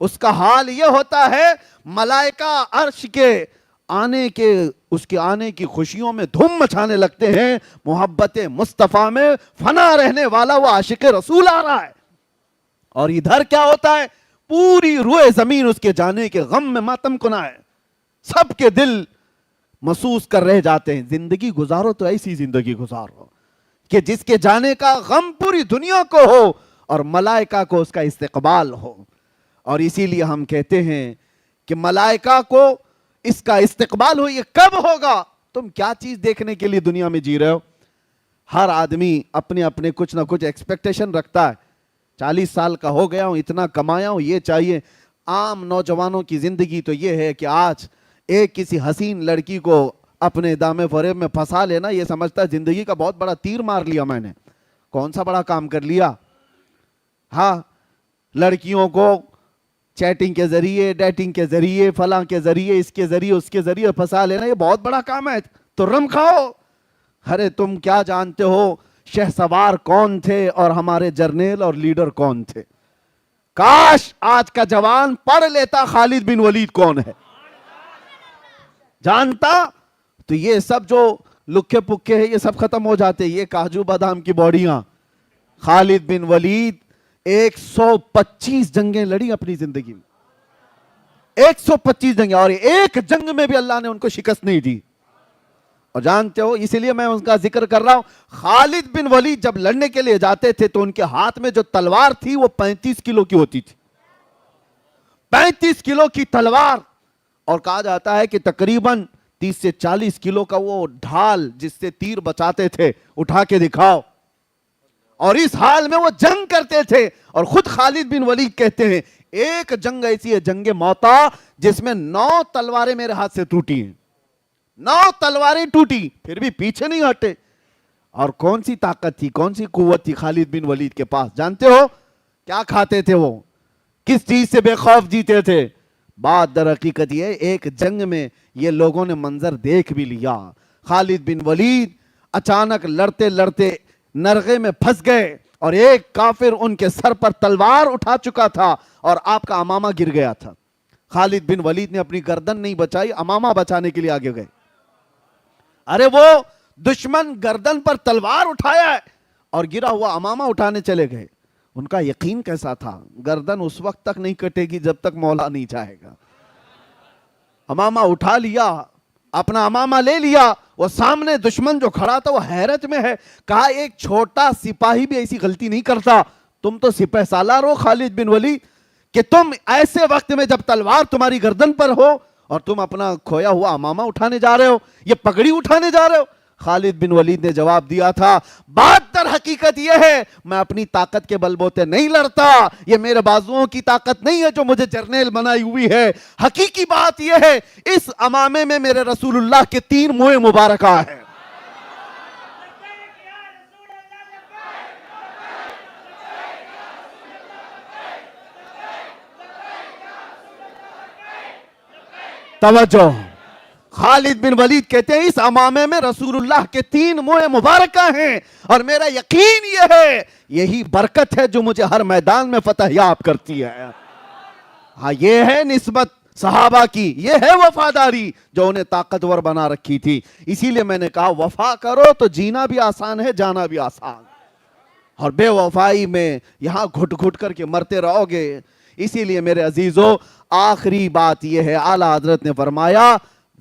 اس کا حال یہ ہوتا ہے ملائکہ عرش کے آنے کی خوشیوں میں دھوم مچانے لگتے ہیں. محبت مصطفیٰ میں فنا رہنے والا وہ عاشق رسول آ رہا ہے. اور ادھر کیا ہوتا ہے, پوری روئے زمین اس کے جانے کے غم میں ماتم کنا ہے. سب کے دل محسوس کر رہ جاتے ہیں. زندگی گزارو تو ایسی زندگی گزارو کہ جس کے جانے کا غم پوری دنیا کو ہو اور ملائکہ کو اس کا استقبال ہو. اور اسی لیے ہم کہتے ہیں کہ ملائکہ کو اس کا استقبال ہو. یہ کب ہوگا؟ تم کیا چیز دیکھنے کے لیے دنیا میں جی رہے ہو؟ ہر آدمی اپنے اپنے کچھ نہ کچھ ایکسپیکٹیشن رکھتا ہے. 40 سال کا ہو گیا ہوں, اتنا کمایا ہوں, یہ چاہیے. عام نوجوانوں کی زندگی تو یہ ہے کہ آج ایک کسی حسین لڑکی کو اپنے دامے فریب میں پھنسا لینا, یہ سمجھتا ہے زندگی کا بہت بڑا تیر مار لیا میں نے. کون سا بڑا کام کر لیا؟ ہاں, لڑکیوں کو چیٹنگ کے ذریعے, ڈیٹنگ کے ذریعے, فلاں کے ذریعے, اس کے ذریعے, اس کے ذریعے پھنسا لینا, یہ بہت بڑا کام ہے. تو رم کھاؤ. ارے تم کیا جانتے ہو شہ سوار کون تھے اور ہمارے جرنیل اور لیڈر کون تھے؟ کاش آج کا جوان پڑھ لیتا خالد بن ولید کون ہے, جانتا تو یہ سب جو لکھے پکے ہیں یہ سب ختم ہو جاتے. یہ کاجو بادام کی باڈیاں. خالد بن ولید 125 جنگیں لڑی اپنی زندگی میں, 125 جنگیں, اور ایک جنگ میں بھی اللہ نے ان کو شکست نہیں دی. اور جانتے ہو, اسی لیے میں ان کا ذکر کر رہا ہوں, خالد بن ولید جب لڑنے کے لیے جاتے تھے تو ان کے ہاتھ میں جو تلوار تھی وہ 35 کلو کی ہوتی تھی. 35 کلو کی تلوار. اور کہا جاتا ہے کہ تقریباً 30 سے 40 کلو کا وہ ڈھال جس سے تیر بچاتے تھے, اٹھا کے دکھاؤ. اور اس حال میں وہ جنگ کرتے تھے. اور خود خالد بن ولید کہتے ہیں ایک جنگ ایسی ہے, جنگ موتا, جس میں 9 تلواریں میرے ہاتھ سے ٹوٹی ہیں. 9 تلواریں ٹوٹی, پھر بھی پیچھے نہیں ہٹے. اور کون سی طاقت تھی, کون سی قوت تھی خالد بن ولید کے پاس؟ جانتے ہو کیا کھاتے تھے وہ, کس چیز سے بے خوف جیتے تھے؟ بات در حقیقت یہ, ایک جنگ میں یہ لوگوں نے منظر دیکھ بھی لیا. خالد بن ولید اچانک لڑتے لڑتے نرغے میں پھنس گئے, اور ایک کافر ان کے سر پر تلوار اٹھا چکا تھا اور آپ کا امامہ گر گیا تھا. خالد بن ولید نے اپنی گردن نہیں بچائی, امامہ بچانے کے لیے آگے گئے. ارے وہ دشمن گردن پر تلوار اٹھایا ہے اور گرا ہوا امامہ اٹھانے چلے گئے. ان کا یقین کیسا تھا, گردن اس وقت تک نہیں کٹے گی جب تک مولا نہیں چاہے گا. امامہ اٹھا لیا, اپنا امامہ لے لیا. وہ سامنے دشمن جو کھڑا تھا وہ حیرت میں ہے. کہا ایک چھوٹا سپاہی بھی ایسی غلطی نہیں کرتا, تم تو سپہ سالار ہو خالد بن ولید, کہ تم ایسے وقت میں جب تلوار تمہاری گردن پر ہو اور تم اپنا کھویا ہوا امامہ اٹھانے جا رہے ہو, یہ پگڑی اٹھانے جا رہے ہو. خالد بن ولید نے جواب دیا تھا, بات در حقیقت یہ ہے میں اپنی طاقت کے بل بوتے نہیں لڑتا, یہ میرے بازوؤں کی طاقت نہیں ہے جو مجھے جرنیل بنائی ہوئی ہے. حقیقی بات یہ ہے اس امامے میں میرے رسول اللہ کے 3 موئے مبارکہ ہیں. توجہ, خالد بن ولید کہتے ہیں اس امامے میں رسول اللہ کے 3 موئے مبارکہ ہیں, اور میرا یقین یہ ہے یہی برکت ہے جو مجھے ہر میدان میں فتح یاب کرتی ہے. ہاں, یہ ہے نسبت صحابہ کی, یہ ہے وفاداری جو انہیں طاقتور بنا رکھی تھی. اسی لیے میں نے کہا وفا کرو تو جینا بھی آسان ہے, جانا بھی آسان. اور بے وفائی میں یہاں گھٹ گھٹ کر کے مرتے رہو گے. اسی لیے میرے عزیزو, آخری بات یہ ہے, اعلیٰ حضرت نے فرمایا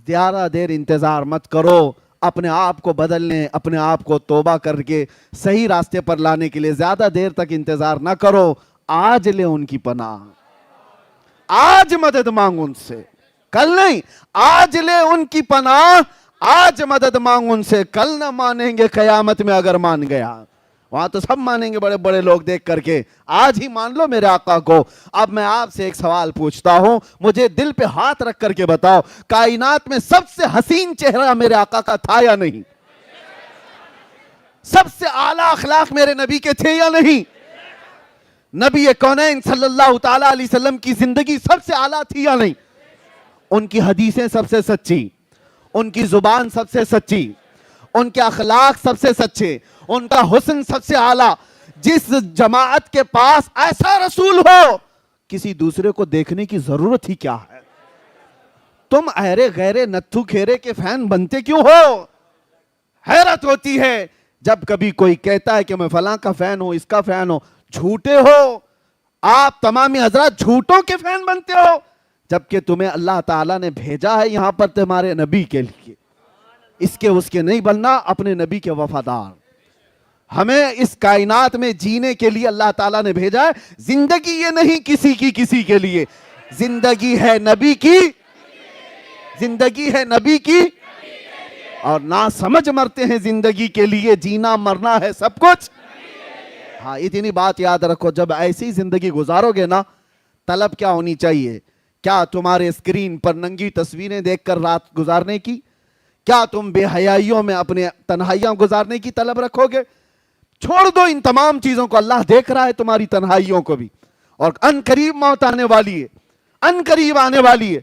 زیادہ دیر انتظار مت کرو, اپنے آپ کو بدلنے، اپنے آپ کو توبہ کر کے صحیح راستے پر لانے کے لیے زیادہ دیر تک انتظار نہ کرو، آج لے ان کی پناہ، آج مدد مانگ ان سے، کل نہیں، آج لے ان کی پناہ، آج مدد مانگ ان سے، کل نہ مانیں گے قیامت میں اگر مان گیا، وہاں تو سب مانیں گے بڑے بڑے لوگ دیکھ کر کے، آج ہی مان لو میرے آقا کو۔ اب میں آپ سے ایک سوال پوچھتا ہوں، مجھے دل پہ ہاتھ رکھ کر کے بتاؤ، کائنات میں سب سے حسین چہرہ میرے آقا کا تھا یا نہیں؟ سب سے اعلیٰ اخلاق میرے نبی کے تھے یا نہیں؟ نبی کونین صلی اللہ تعالیٰ علیہ وسلم کی زندگی سب سے اعلیٰ تھی یا نہیں؟ ان کی حدیثیں سب سے سچی، ان کی زبان سب سے سچی، ان کے اخلاق سب سے سچے، ان کا حسن سب سے اعلیٰ۔ جس جماعت کے پاس ایسا رسول ہو، کسی دوسرے کو دیکھنے کی ضرورت ہی کیا ہے؟ تم ایرے غیرے نتھو کھیرے کے فین بنتے کیوں ہو؟ حیرت ہوتی ہے جب کبھی کوئی کہتا ہے کہ میں فلاں کا فین ہوں، اس کا فین ہوں۔ جھوٹے ہو آپ، تمامی حضرات جھوٹوں کے فین بنتے ہو، جبکہ تمہیں اللہ تعالیٰ نے بھیجا ہے یہاں پر تمہارے نبی کے لیے، اس کے نہیں بننا، اپنے نبی کے وفادار۔ ہمیں اس کائنات میں جینے کے لیے اللہ تعالیٰ نے بھیجا ہے، زندگی یہ نہیں کسی کے لیے، زندگی ہے نبی کی، زندگی ہے نبی کی، اور نہ سمجھ مرتے ہیں زندگی کے لیے، جینا مرنا ہے سب کچھ۔ ہاں اتنی بات یاد رکھو، جب ایسی زندگی گزارو گے نا، طلب کیا ہونی چاہیے؟ کیا تمہارے اسکرین پر ننگی تصویریں دیکھ کر رات گزارنے کی؟ کیا تم بے حیائیوں میں اپنے تنہائیاں گزارنے کی طلب رکھو گے؟ چھوڑ دو ان تمام چیزوں کو، اللہ دیکھ رہا ہے تمہاری تنہائیوں کو بھی، اور ان قریب موت آنے والی ہے، ان قریب آنے والی ہے۔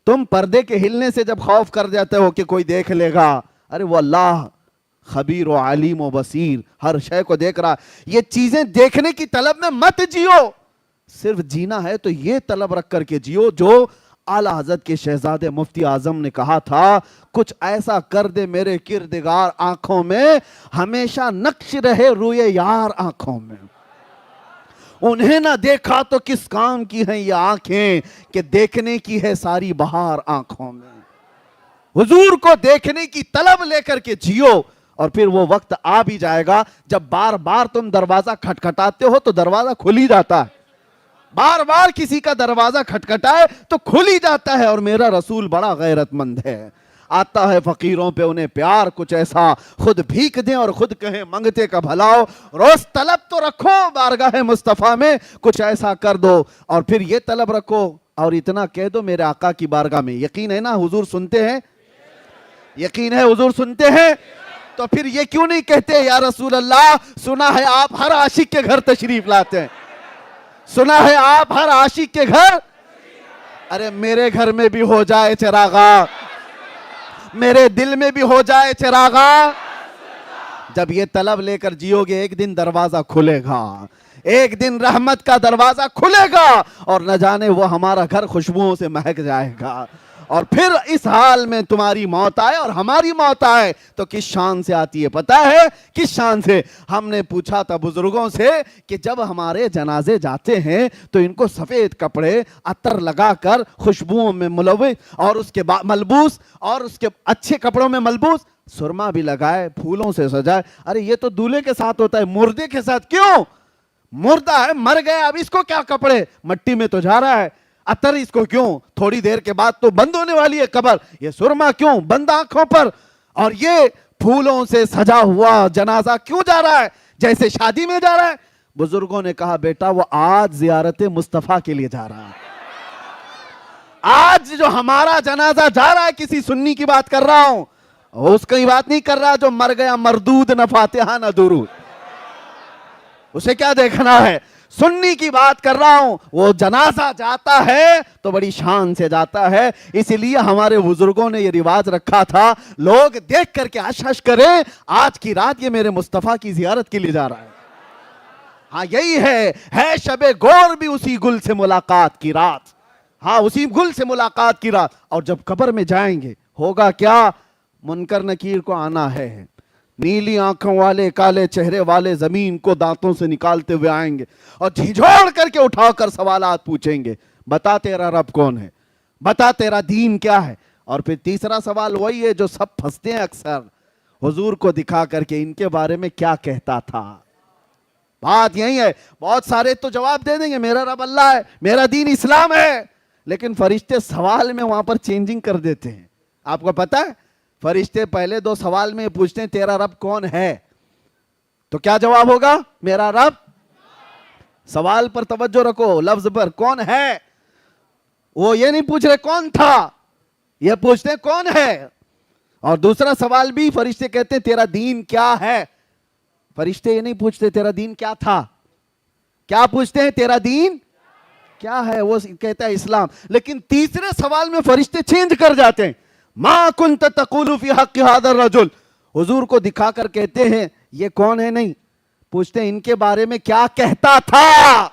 تم پردے کے ہلنے سے جب خوف کر جاتے ہو کہ کوئی دیکھ لے گا، ارے وہ اللہ خبیر و علیم و بصیر، ہر شے کو دیکھ رہا ہے۔ یہ چیزیں دیکھنے کی طلب میں مت جیو، صرف جینا ہے تو یہ طلب رکھ کر کے جیو جو اعلیٰ حضرت کے شہزادے مفتی اعظم نے کہا تھا، کچھ ایسا کر دے میرے کردگار آنکھوں میں، ہمیشہ نقش رہے روئے یار آنکھوں میں۔ انہیں نہ دیکھا تو کس کام کی ہیں یہ آنکھیں، کہ دیکھنے کی ہے ساری بہار آنکھوں میں۔ حضور کو دیکھنے کی طلب لے کر کے جیو، اور پھر وہ وقت آ بھی جائے گا جب بار بار تم دروازہ کھٹکھٹاتے ہو تو دروازہ کھل ہی جاتا ہے، بار بار کسی کا دروازہ کھٹکھٹائے تو کھل ہی جاتا ہے۔ اور میرا رسول بڑا غیرت مند ہے، آتا ہے فقیروں پہ انہیں پیار کچھ ایسا، خود بھیک دیں اور خود کہیں منگتے کا بھلاؤ، روز طلب تو رکھو بارگاہ مصطفیٰ میں کچھ ایسا کر دو، اور پھر یہ طلب رکھو اور اتنا کہہ دو میرے آقا کی بارگاہ میں۔ یقین ہے نا حضور سنتے ہیں؟ یقین ہے حضور سنتے ہیں؟ تو پھر یہ کیوں نہیں کہتے یا رسول اللہ، سنا ہے آپ ہر عاشق کے گھر تشریف لاتے ہیں، سنا ہے آپ ہر عاشق کے گھر، ارے میرے گھر میں بھی ہو جائے چراغا، میرے دل میں بھی ہو جائے چراغا۔ جب یہ طلب لے کر جیو گے، ایک دن دروازہ کھلے گا، ایک دن رحمت کا دروازہ کھلے گا، اور نہ جانے وہ ہمارا گھر خوشبوؤں سے مہک جائے گا۔ اور پھر اس حال میں تمہاری موت آئے اور ہماری موت آئے تو کس شان سے آتی ہے پتہ ہے؟ کس شان سے؟ ہم نے پوچھا تھا بزرگوں سے کہ جب ہمارے جنازے جاتے ہیں تو ان کو سفید کپڑے عطر لگا کر خوشبوؤں میں ملوث اور اس کے ملبوس، اور اس کے اچھے کپڑوں میں ملبوس، سرما بھی لگائے، پھولوں سے سجائے۔ ارے یہ تو دولہے کے ساتھ ہوتا ہے، مردے کے ساتھ کیوں؟ مردہ ہے، مر گیا، اب اس کو کیا کپڑے، مٹی میں تو جا رہا ہے، عطر اس کو کیوں؟ تھوڑی دیر کے بعد تو بند ہونے والی ہے قبر، یہ سرما کیوں بند آنکھوں پر؟ اور یہ پھولوں سے سجا ہوا جنازہ کیوں جا رہا ہے جیسے شادی میں جا رہا ہے؟ بزرگوں نے کہا بیٹا وہ آج زیارت مصطفیٰ کے لیے جا رہا ہے۔ آج جو ہمارا جنازہ جا رہا ہے، کسی سنی کی بات کر رہا ہوں، اس کی بات نہیں کر رہا جو مر گیا مردود، نہ فاتحہ نہ درود، اسے کیا دیکھنا ہے؟ سنی کی بات کر رہا ہوں، وہ جنازہ جاتا ہے تو بڑی شان سے جاتا ہے۔ اس لیے ہمارے بزرگوں نے یہ رواج رکھا تھا، لوگ دیکھ کر کے ہش ہش کریں آج کی رات یہ میرے مصطفیٰ کی زیارت کے لیے جا رہا ہے۔ ہاں یہی ہے شب گور بھی اسی گل سے ملاقات کی رات، ہاں اسی گل سے ملاقات کی رات۔ اور جب قبر میں جائیں گے ہوگا کیا؟ منکر نکیر کو آنا ہے، نیلی آنکھوں والے کالے چہرے والے زمین کو دانتوں سے نکالتے ہوئے آئیں گے اور جھنجھوڑ کر کے اٹھا کر سوالات پوچھیں گے، بتا تیرا رب کون ہے، بتا تیرا دین کیا ہے۔ اور پھر تیسرا سوال وہی ہے جو سب پھنستے ہیں اکثر، حضور کو دکھا کر کے ان کے بارے میں کیا کہتا تھا. بات یہی ہے. بہت سارے تو جواب دے دیں گے میرا رب اللہ ہے, میرا دین اسلام ہے, لیکن فرشتے سوال میں وہاں پر چینجنگ کر دیتے ہیں. آپ کو پتا ہے فرشتے پہلے 2 سوال میں پوچھتے ہیں تیرا رب کون ہے, تو کیا جواب ہوگا؟ میرا رب. سوال پر توجہ رکھو, لفظ پر, کون ہے. وہ یہ نہیں پوچھ رہے کون تھا, یہ پوچھتے ہیں کون ہے. اور دوسرا سوال بھی فرشتے کہتے ہیں تیرا دین کیا ہے. فرشتے یہ نہیں پوچھتے تیرا دین کیا تھا, کیا پوچھتے ہیں تیرا دین کیا ہے, وہ کہتا ہے اسلام. لیکن تیسرے سوال میں فرشتے چینج کر جاتے ہیں. ما کنت تقول فی حق ھذا الرجل, حضور کو دکھا کر کہتے ہیں یہ کون ہے, نہیں پوچھتے ہیں ان کے بارے میں کیا کہتا تھا.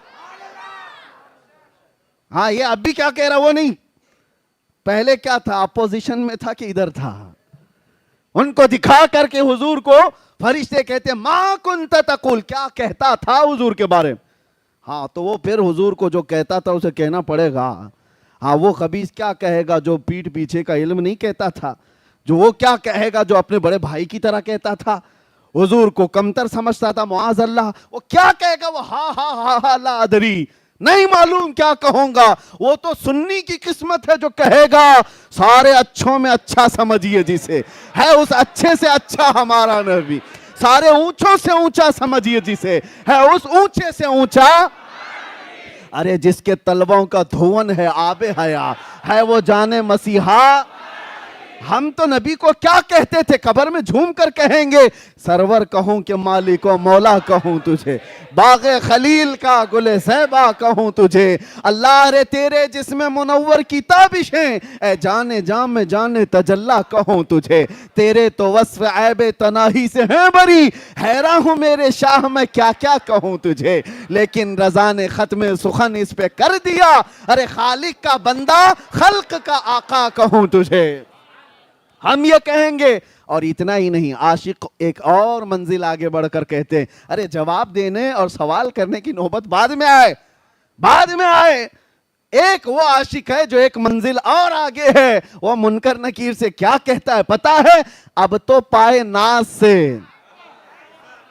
ہاں یہ اب بھی کیا کہہ رہا وہ نہیں, پہلے کیا تھا, اپوزیشن میں تھا کہ ادھر تھا. ان کو دکھا کر کے حضور کو فرشتے کہتے ہیں ما کنت تقول, کیا کہتا تھا حضور کے بارے میں. ہاں تو وہ پھر حضور کو جو کہتا تھا اسے کہنا پڑے گا. ہاں وہ خبیث کیا کہے گا جو پیٹ پیچھے کا علم نہیں کہتا تھا, جو وہ کیا کہے گا جو اپنے بڑے بھائی کی طرح کہتا تھا, حضور کو کمتر سمجھتا تھا معاذ اللہ, وہ کیا کہے گا, وہ ہاں ہاں ہاں ہاں لا ادری, نہیں معلوم کیا کہوں گا. وہ تو سنی کی قسمت ہے جو کہے گا سارے اچھوں میں اچھا سمجھیے جسے, ہے اس اچھے سے اچھا ہمارا نبی, سارے اونچوں سے اونچا سمجھیے جسے, ہے اس اونچے سے اونچا. ارے جس کے طلبوں کا دھون ہے آب حیا, ہے وہ جانے مسیحا. ہم تو نبی کو کیا کہتے تھے, قبر میں جھوم کر کہیں گے سرور کہوں کہ مالک و مولا کہوں تجھے, باغ خلیل کا گل صیبہ کہوں تجھے, اللہ رے تیرے جسم منور کی تابشیں, اے جانے جام میں جانے تجلا کہوں تجھے, تیرے تو وصف عیب تناہی سے ہیں بری, حیران ہوں میرے شاہ میں کیا کیا کہوں تجھے. لیکن رضا نے ختم سخن اس پہ کر دیا, ارے خالق کا بندہ خلق کا آقا کہوں تجھے. ہم یہ کہیں گے. اور اتنا ہی نہیں, عاشق ایک اور منزل آگے بڑھ کر کہتے ہیں ارے جواب دینے اور سوال کرنے کی نوبت بعد میں آئے, بعد میں آئے. ایک وہ عاشق ہے جو ایک منزل اور آگے ہے, وہ منکر نکیر سے کیا کہتا ہے پتا ہے, اب تو پائے ناز سے,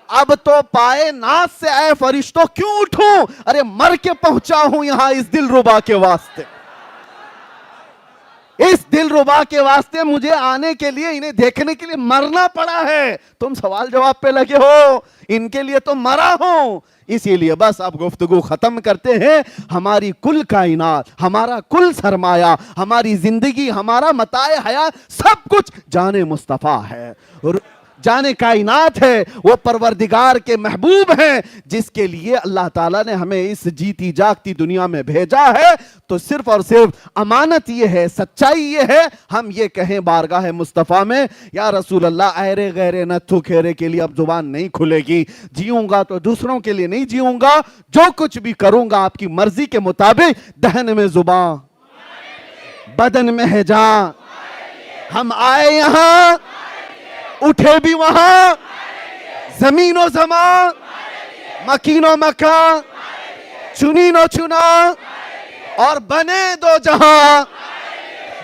اب تو پائے ناز سے اے فرشتوں کیوں اٹھوں, ارے مر کے پہنچا ہوں یہاں اس دل ربا کے واسطے, اس دل ربا کے واسطے مجھے آنے کے لیے, انہیں دیکھنے کے لیے مرنا پڑا ہے. تم سوال جواب پہ لگے ہو, ان کے لیے تو مرا ہوں. اسی لیے بس اب گفتگو ختم کرتے ہیں. ہماری کل کائنات, ہمارا کل سرمایہ, ہماری زندگی, ہمارا متاع حیات, سب کچھ جان مصطفیٰ ہے, جان کائنات ہے. وہ پروردگار کے محبوب ہیں جس کے لیے اللہ تعالیٰ نے ہمیں اس جیتی جاگتی دنیا میں بھیجا ہے. تو صرف اور صرف امانت یہ ہے, سچائی یہ ہے, ہم یہ کہیں بارگاہ مصطفیٰ میں یا رسول اللہ ایرے غیرے نتھو کھیرے کے لیے اب زبان نہیں کھلے گی. جیوں گا تو دوسروں کے لیے نہیں جیوں گا, جو کچھ بھی کروں گا آپ کی مرضی کے مطابق. دہن میں زبان, بدن میں ہے جان, ہم آئے یہاں اٹھے بھی وہاں, زمین و زمان, مکین و مکان, چنین و چنا, اور بنے دو جہاں.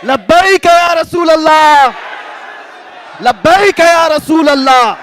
لبیک یا رسول اللہ, لبیک یا رسول اللہ.